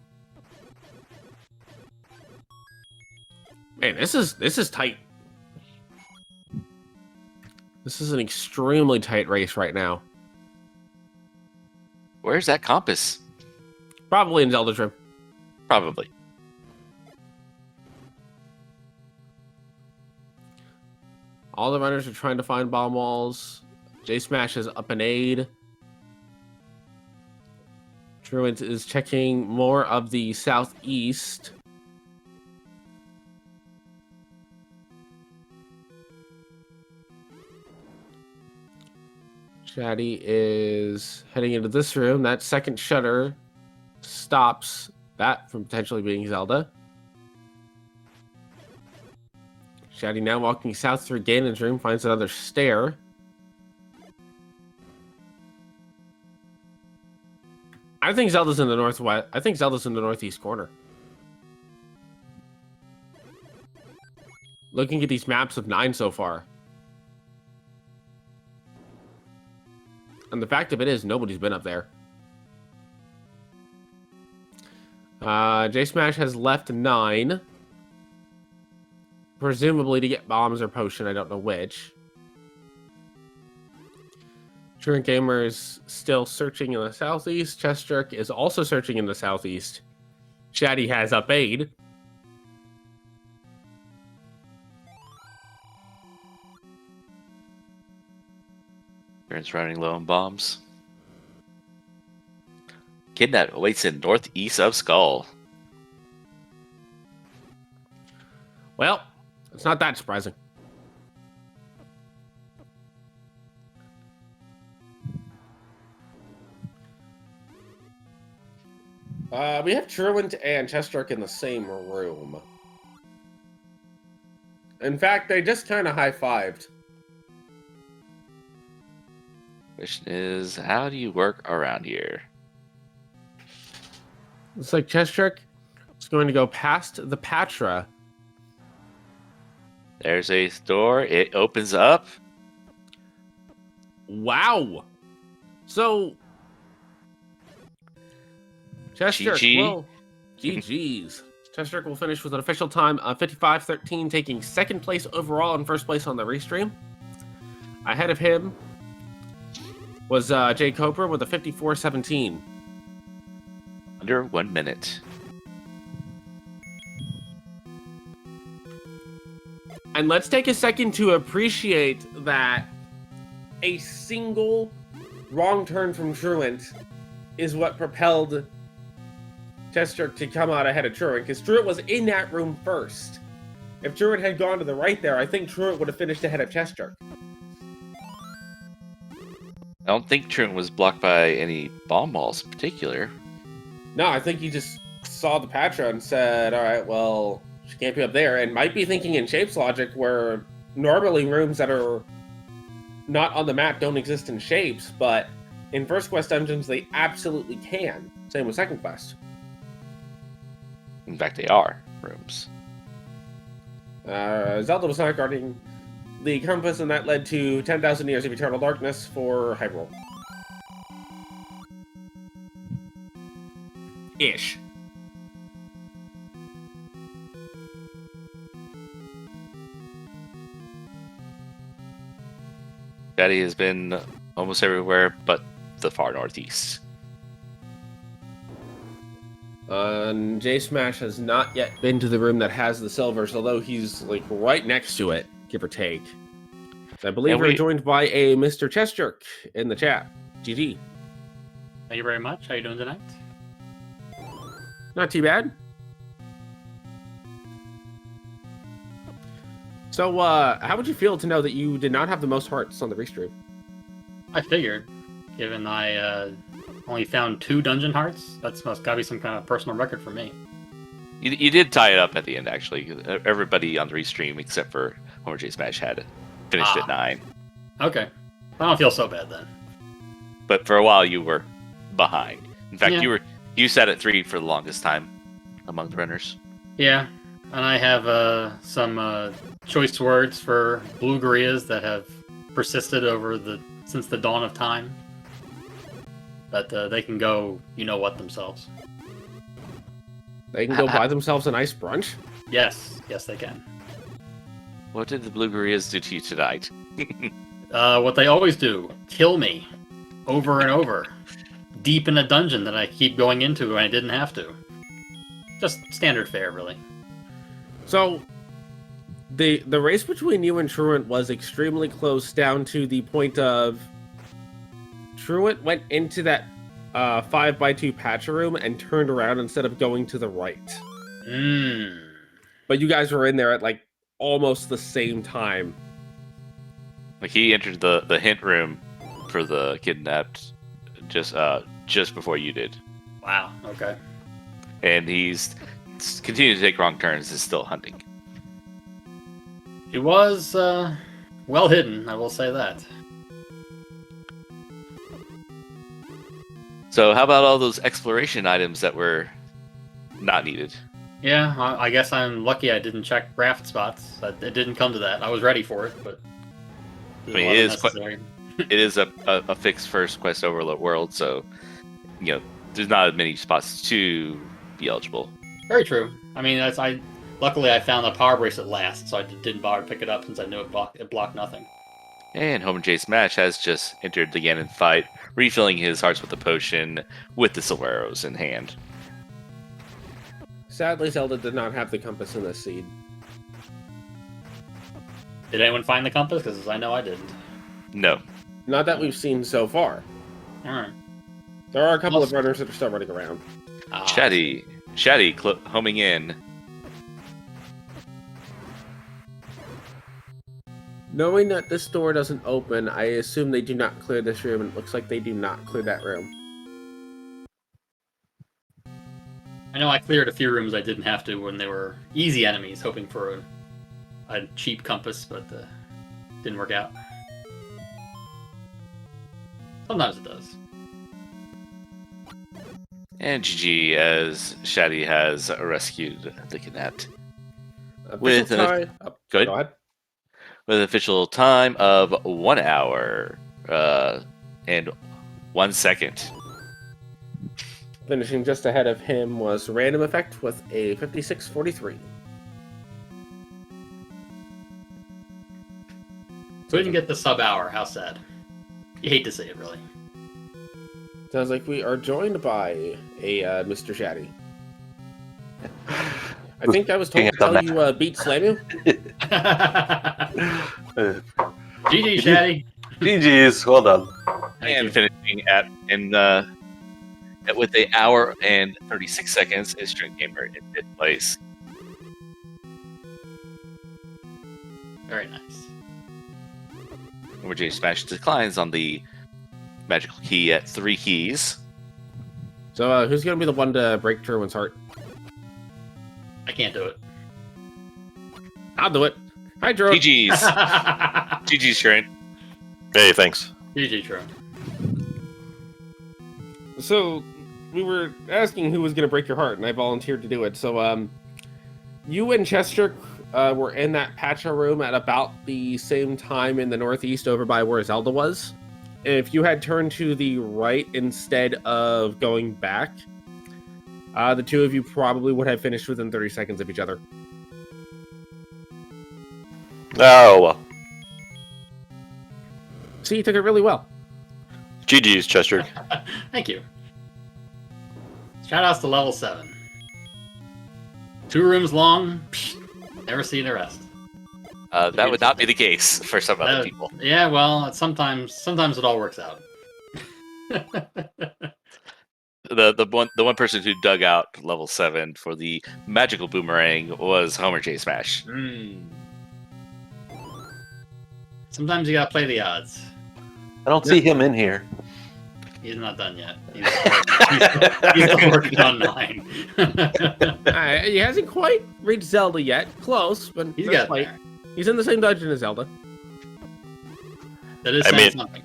Man, this is tight. This is an extremely tight race right now. Where's that compass? Probably in Zelda's room. Probably. All the runners are trying to find bomb walls. J-Smash is up an aid. Truant is checking more of the southeast. Shaddy is heading into this room. That second shutter stops that from potentially being Zelda. Shaddy now walking south through Ganon's room, finds another stair. I think Zelda's in the northwest. I think Zelda's in the northeast corner. Looking at these maps of 9 so far. And the fact of it is, nobody's been up there. J Smash has left 9. Presumably to get bombs or potion, I don't know which. Truant Gamer is still searching in the southeast. Chess Jerk is also searching in the southeast. Shaddy has up aid. Turns running low on bombs. Kidnap awaits in northeast of Skull. Well, it's not that surprising. We have Truant and Chesterk in the same room. In fact, they just kind of high-fived. Question is, how do you work around here? Looks like Chesterk is going to go past the Patra. There's a door. It opens up. Wow. So, Chesterk GG. will... GG's. Chesterk will finish with an official time of 55:13, taking second place overall and first place on the restream. Ahead of him was Jay Cobra with a 54:17. Under 1 minute. And let's take a second to appreciate that a single wrong turn from Truant is what propelled Chesterk to come out ahead of Truant, because Truant was in that room first. If Truant had gone to the right there, I think Truant would have finished ahead of Chesterk. I don't think Truant was blocked by any bomb walls in particular. No, I think he just saw the Patra and said, all right, well, she can't be up there, and might be thinking in Shapes logic, where normally rooms that are not on the map don't exist in Shapes, but in First Quest dungeons, they absolutely can. Same with Second Quest. In fact, they are rooms. Zelda was not guarding the compass, and that led to 10,000 years of eternal darkness for Hyrule. Ish. Daddy has been almost everywhere but the far northeast. J Smash has not yet been to the room that has the silvers, although he's like right next to it, give or take. I believe we're joined by a Mr. Chessjerk in the chat. GG. Thank you very much. How you doing tonight? Not too bad. So, how would you feel to know that you did not have the most hearts on the restream? I figured, given I only found 2 dungeon hearts, that's must gotta be some kind of personal record for me. You did tie it up at the end, actually. Everybody on the restream, except for Homer J Smash, had finished at 9. Okay. I don't feel so bad then. But for a while, you were behind. In fact, Yeah. you sat at 3 for the longest time among the runners. Yeah, and I have some choice words for blue gorillas that have persisted since the dawn of time. But they can go, you know what, themselves. They can go buy themselves a nice brunch? Yes, they can. What did the Blue Gorillas do to you tonight? What they always do, kill me. Over and over. Deep in a dungeon that I keep going into when I didn't have to. Just standard fare, really. So, the race between you and Truant was extremely close, down to the point of Truant went into that 5x2 patch room and turned around instead of going to the right. But you guys were in there at like almost the same time. Like he entered the hint room for the kidnapped just before you did. Wow, okay. And he's continued to take wrong turns, is still hunting. He was well hidden, I will say that. So how about all those exploration items that were not needed? Yeah, I guess I'm lucky I didn't check raft spots. It didn't come to that. I was ready for it, but I mean, it is a fixed first quest overload world, so there's not as many spots to be eligible. Very true. I mean, luckily I found the power bracelet last, so I didn't bother to pick it up since I knew it blocked nothing. And Homer J. Smash has just entered the Ganon fight, refilling his hearts with a potion with the silver arrows in hand. Sadly, Zelda did not have the compass in this seed. Did anyone find the compass? Because I know I didn't. No. Not that we've seen so far. Alright. There are a couple of runners that are still running around. Shaddy homing in. Knowing that this door doesn't open, I assume they do not clear this room, and it looks like they do not clear that room. I know I cleared a few rooms I didn't have to when they were easy enemies, hoping for a cheap compass, but didn't work out. Sometimes it does. And GG, as Shaddy has rescued the kidnapped. With Go ahead. With an official time of 1 hour and 1 second. Finishing just ahead of him was Random Effect with a 56:43. So we didn't get the sub-hour. How sad. You hate to say it, really. Sounds like we are joined by a Mr. Shaddy. I think I was told to tell you beat Slamu. GG, Shaddy. GG's, well done. And finishing with an hour and 36 seconds is String Gamer in fifth place. Very nice. Where J Smash declines on the magical key at 3 keys. So who's going to be the one to break Derwin's heart? I can't do it. I'll do it. Hi, Derwin. GG's. GG's, Sharon. Hey, thanks. GG, Drew. So we were asking who was going to break your heart, and I volunteered to do it. So you and Chester were in that Patcha room at about the same time in the northeast over by where Zelda was. If you had turned to the right instead of going back, the two of you probably would have finished within 30 seconds of each other. Oh, well. See, you took it really well. GG's, Chester. Thank you. Shoutouts to level 7. 2 rooms long, never see the rest. That would not be the case for some other people. Yeah, well, sometimes it all works out. The one person who dug out level 7 for the magical boomerang was Homer J Smash. Sometimes you gotta play the odds. I don't see him in here. He's not done yet. He's still working on 9. He hasn't quite reached Zelda yet. Close, but He's got like there. he's in the same dungeon as Zelda. That is saying something.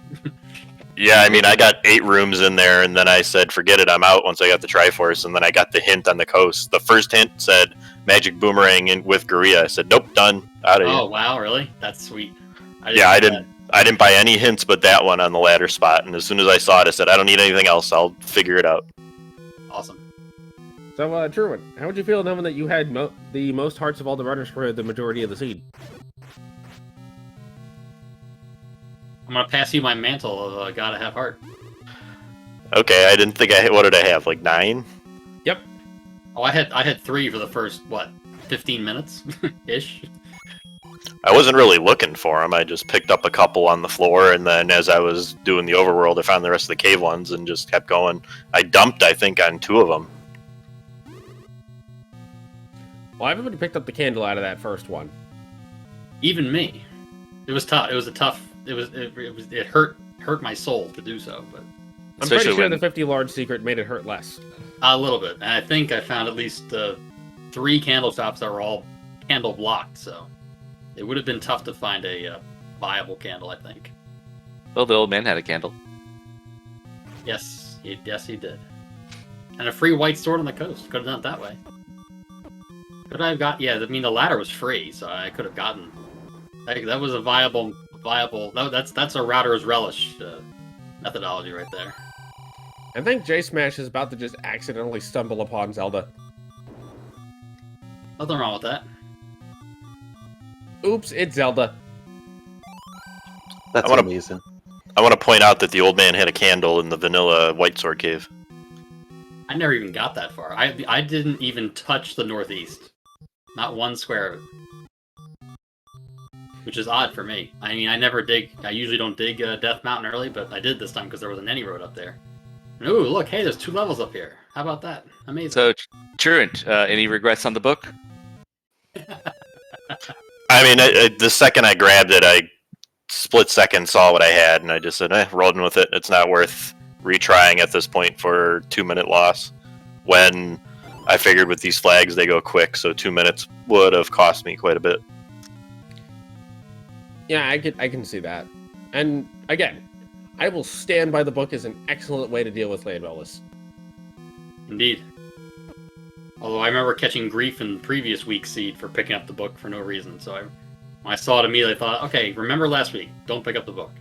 Yeah, I mean, I got 8 rooms in there, and then I said, forget it, I'm out once I got the Triforce, and then I got the hint on the coast. The first hint said, magic boomerang with Guria. I said, nope, done. Out of here. Oh, wow, really? That's sweet. I didn't buy any hints but that one on the ladder spot, and as soon as I saw it, I said, I don't need anything else, I'll figure it out. Awesome. So, Derwin, how would you feel knowing that you had the most hearts of all the runners for the majority of the seed? I'm gonna pass you my mantle of Gotta Have Heart. Okay, I didn't think I hit, what did I have, like 9? Yep. Oh, I had 3 for the first, 15 minutes? Ish? I wasn't really looking for them, I just picked up a couple on the floor, and then as I was doing the overworld, I found the rest of the cave ones and just kept going. I dumped, I think, on 2 of them. Well, everybody picked up the candle out of that first one. Even me. It was tough. It hurt my soul to do so, but I'm pretty sure the 50 large secret made it hurt less. a little bit. And I think I found at least 3 candle shops that were all candle blocked, so it would have been tough to find a viable candle, I think. Well, the old man had a candle. Yes, he did. And a free white sword on the coast. Could have done it that way. Could I have got? Yeah, I mean the ladder was free, so I could have gotten. That was a viable. That's a router's relish methodology right there. I think J Smash is about to just accidentally stumble upon Zelda. Nothing wrong with that. Oops, it's Zelda. That's wanna- amazing. I want to point out that the old man had a candle in the vanilla White Sword Cave. I never even got that far. I didn't even touch the northeast. Not one square of it. Which is odd for me. I mean, I usually don't dig Death Mountain early, but I did this time because there was an any road up there. And, ooh, look, hey, there's 2 levels up here. How about that? Amazing. So, Truant, any regrets on the book? I mean, the second I grabbed it, I split second saw what I had, and I just said, rolling with it. It's not worth retrying at this point for 2-minute loss. When I figured with these flags, they go quick, so 2 minutes would have cost me quite a bit. Yeah, I can see that. And again, I will stand by the book as an excellent way to deal with land bonus. Indeed. Although I remember catching grief in previous week's seed for picking up the book for no reason, so when I saw it immediately, I thought, okay, remember last week, don't pick up the book.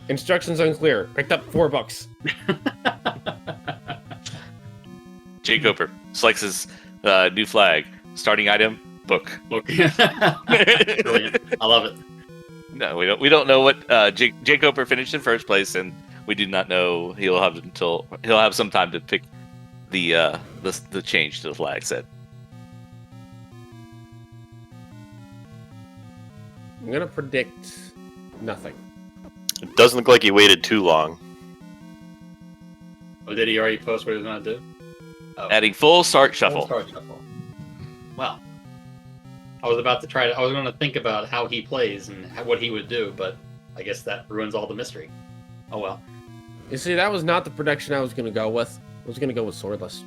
Instructions unclear. Picked up 4 books. Jay Cooper selects his new flag. Starting item, book. Book. Brilliant. I love it. No, we don't know what Jay Cooper finished in first place, and we do not know he'll have some time to pick the change to the flag set. I'm gonna predict nothing. It doesn't look like he waited too long. Oh, did he already post what he was going to do? Oh. Adding full start shuffle. Full start shuffle. Well, I was going to think about how he plays and what he would do, but I guess that ruins all the mystery. Oh well. You see, that was not the prediction I was gonna go with. I was gonna go with swordless.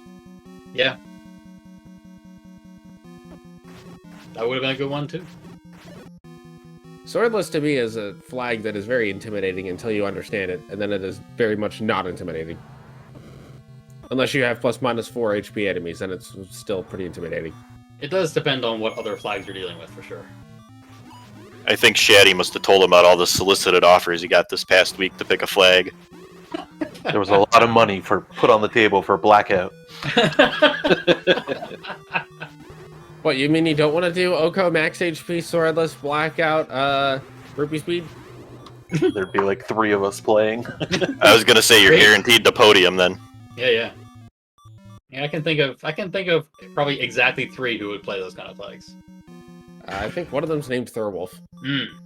Yeah. That would have been a good one, too. Swordless to me is a flag that is very intimidating until you understand it, and then it is very much not intimidating. Unless you have +/- 4 HP enemies, then it's still pretty intimidating. It does depend on what other flags you're dealing with, for sure. I think Shaddy must have told him about all the solicited offers he got this past week to pick a flag. There was a lot of money put on the table for Blackout. What, you mean you don't want to do Oko max HP, swordless, blackout, rupee speed? There'd be like 3 of us playing. I was gonna say you're guaranteed the podium then. Yeah. Yeah, I can think of probably exactly 3 who would play those kind of flags. I think one of them's named Thorwolf.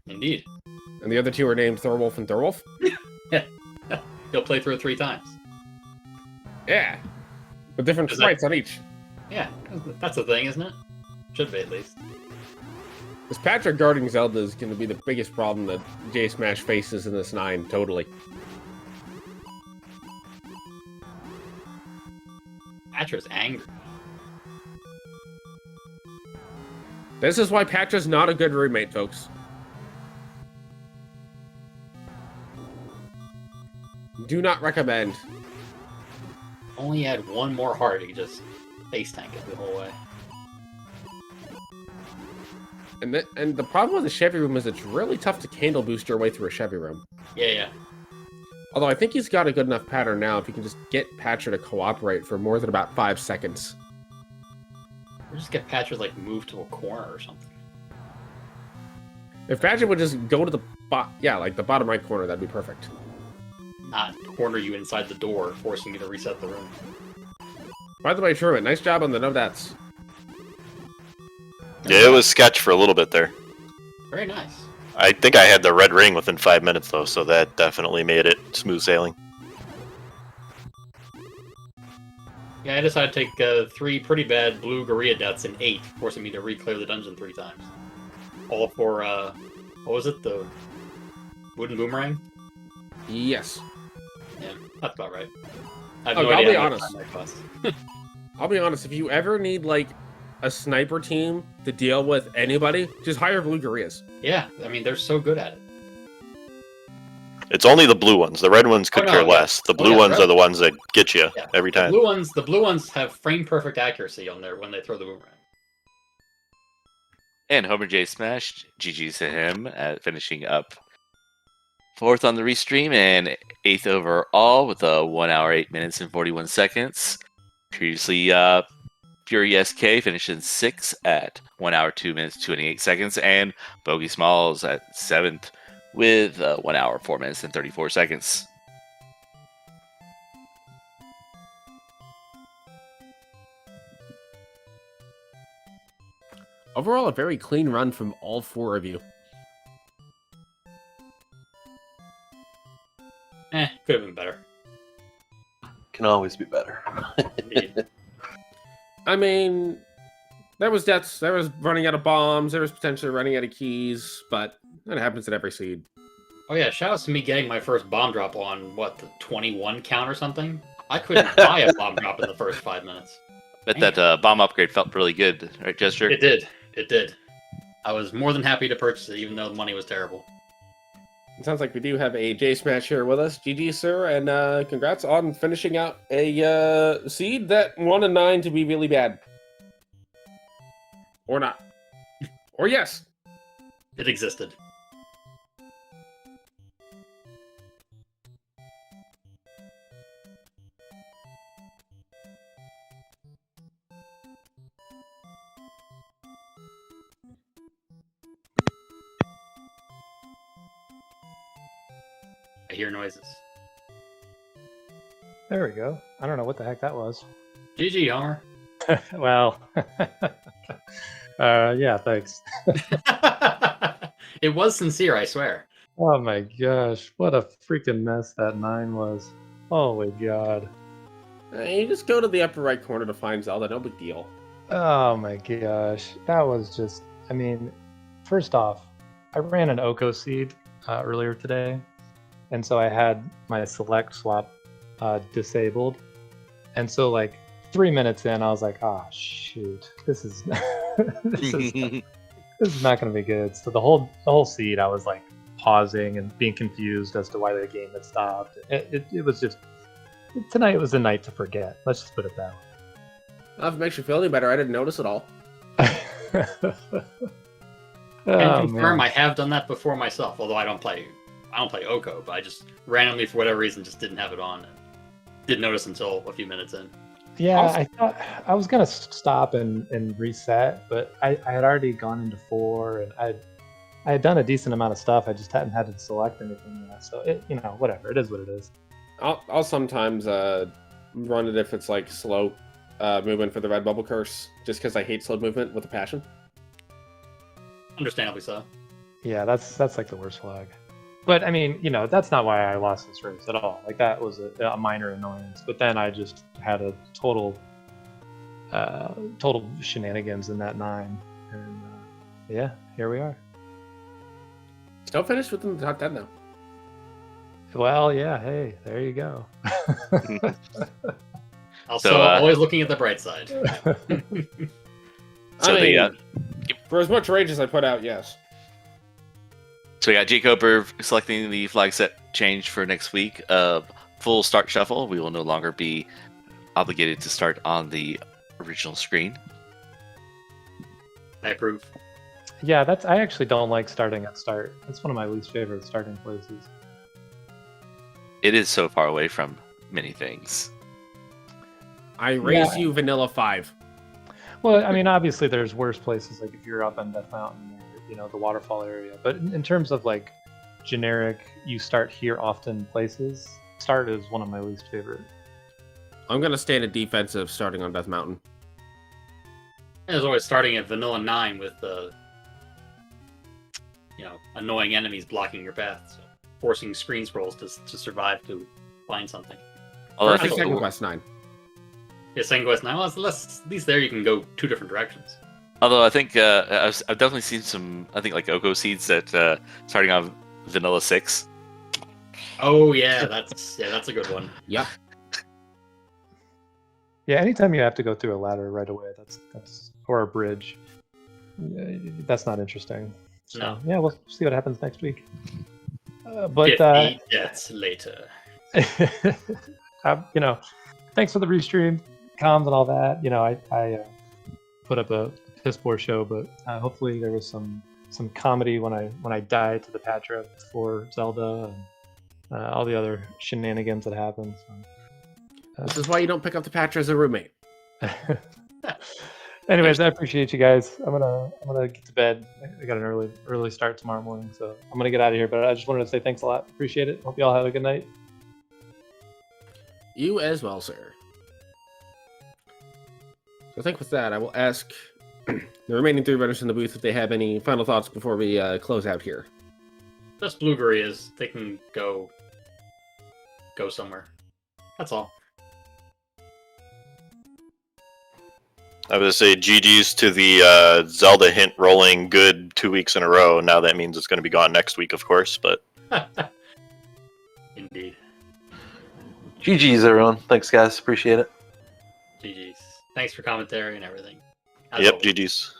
Indeed. And the other 2 are named Thorwolf and Thorwolf? He'll play through it 3 times. Yeah. With different sprites on each. Yeah, that's the thing, isn't it? Should be, at least. This Patrick guarding Zelda is going to be the biggest problem that J Smash faces in this 9, totally. Patra's angry. This is why Patra's not a good roommate, folks. Do not recommend. Only add 1 more heart, he could just face tank it the whole way. And the problem with the Chevy room is it's really tough to candle boost your way through a Chevy room. Yeah. Although I think he's got a good enough pattern now if he can just get Patra to cooperate for more than about 5 seconds. Or just get Patra like moved to a corner or something. If Patra would just go to the the bottom right corner, that'd be perfect. Not corner you inside the door, forcing you to reset the room. By the way, Truant, nice job on the no dats. Yeah, it was sketch for a little bit there. Very nice. I think I had the red ring within 5 minutes though, so that definitely made it smooth sailing. Yeah, I decided to take 3 pretty bad blue Gorilla deaths in 8, forcing me to re-clear the dungeon 3 times. All for, what was it? The wooden boomerang? Yes. Yeah, that's about right. I have Oh, no I'll idea be how much honest. time that cost. I'll be honest, if you ever need, like, a sniper team to deal with anybody, just hire blue gorillas. Yeah, I mean, they're so good at it. It's only the blue ones. The red ones could no, care yeah. less. The blue yeah, ones red- are the ones that get you Yeah. every time. The blue ones have frame perfect accuracy on when they throw the boomerang. And Homer J Smash, GG's to him at finishing up 4th on the restream and 8th overall with a 1 hour, 8 minutes, and 41 seconds. Previously, Fury SK finished in 6th at 1 hour, 2 minutes, 28 seconds. And Bogey Smalls at 7th with 1 hour, 4 minutes, and 34 seconds. Overall, a very clean run from all 4 of you. Could have been better. Can always be better. Indeed. I mean, there was deaths, there was running out of bombs, there was potentially running out of keys, but that happens at every seed. Oh yeah, shout out to me getting my first bomb drop on, what, the 21 count or something? I couldn't buy a bomb drop in the first 5 minutes. But that bomb upgrade felt really good, right, Gesture? It did. It did. I was more than happy to purchase it, even though the money was terrible. It sounds like we do have a J Smash here with us. GG, sir, and congrats on finishing out a seed that wanted 9 to be really bad. Or not. Or yes. It existed. I hear noises. There we go. I don't know what the heck that was. GG, Homer. Well, yeah, thanks. It was sincere, I swear. Oh my gosh, what a freaking mess that 9 was. Holy God. You just go to the upper right corner to find Zelda, no big deal. Oh my gosh. That was just, I mean, first off, I ran an Oko seed earlier today. And so I had my select swap disabled. And so like 3 minutes in, I was like, oh shoot, this is this is not gonna be good. So the whole seed, I was like pausing and being confused as to why the game had stopped. It was just, tonight was a night to forget. Let's just put it that way. Well, if it makes you feel any better, I didn't notice at all. And confirm, I have done that before myself, although I don't play Oko, but I just randomly, for whatever reason, just didn't have it on and didn't notice until a few minutes in. Yeah, I thought I was gonna stop and reset, but I had already gone into 4, and I had done a decent amount of stuff. I just hadn't had to select anything yet. So it, whatever. It is what it is. I'll sometimes run it if it's like slow movement for the red bubble curse, just because I hate slow movement with a passion. Understandably so. Yeah, that's like the worst flag. But I mean, that's not why I lost this race at all. Like that was a minor annoyance. But then I just had a total shenanigans in that 9, and yeah, here we are. Still finished within the top 10 though. Well, yeah. Hey, there you go. Also, always looking at the bright side. For as much rage as I put out, yes. So we got Jake Ober selecting the flag set change for next week. Full start shuffle. We will no longer be obligated to start on the original screen. I approve. Yeah, I actually don't like starting at start. That's one of my least favorite starting places. It is so far away from many things. I raise you Vanilla 5. Well, I mean, obviously there's worse places, like if you're up on Death Mountain, or, the waterfall area. But in terms of like generic, you start here often places, start is one of my least favorite. I'm going to stay in a defensive starting on Death Mountain. There's always starting at Vanilla 9 with annoying enemies blocking your path, so forcing screen scrolls to survive to find something. Although First and second quest 9. Yeah, second quest 9. Well, at least there you can go 2 different directions. Although I think I've definitely seen some, I think like Oko seeds that starting on Vanilla 6. Oh yeah, that's a good one. Yep. Yeah, anytime you have to go through a ladder right away, that's or a bridge, that's not interesting. So, No. Yeah, we'll see what happens next week. But 50 deaths later. Thanks for the restream, comms, and all that. I put up a piss poor show, but hopefully there was some comedy when I died to the Patra before Zelda and all the other shenanigans that happened. So, This is why you don't pick up the Patra as a roommate. anyways, I appreciate you guys. I'm gonna get to bed. I got an early start tomorrow morning, so I'm gonna get out of here. But I just wanted to say thanks a lot. Appreciate it. Hope you all have a good night. You as well, sir. So I think with that, I will ask the remaining 3 runners in the booth if they have any final thoughts before we close out here. Just blue gorillas. They can go somewhere. That's all. I would say GG's to the Zelda hint rolling good 2 weeks in a row. Now that means it's going to be gone next week, of course. But Indeed. GG's, everyone. Thanks, guys. Appreciate it. GG's. Thanks for commentary and everything. yep, GG's.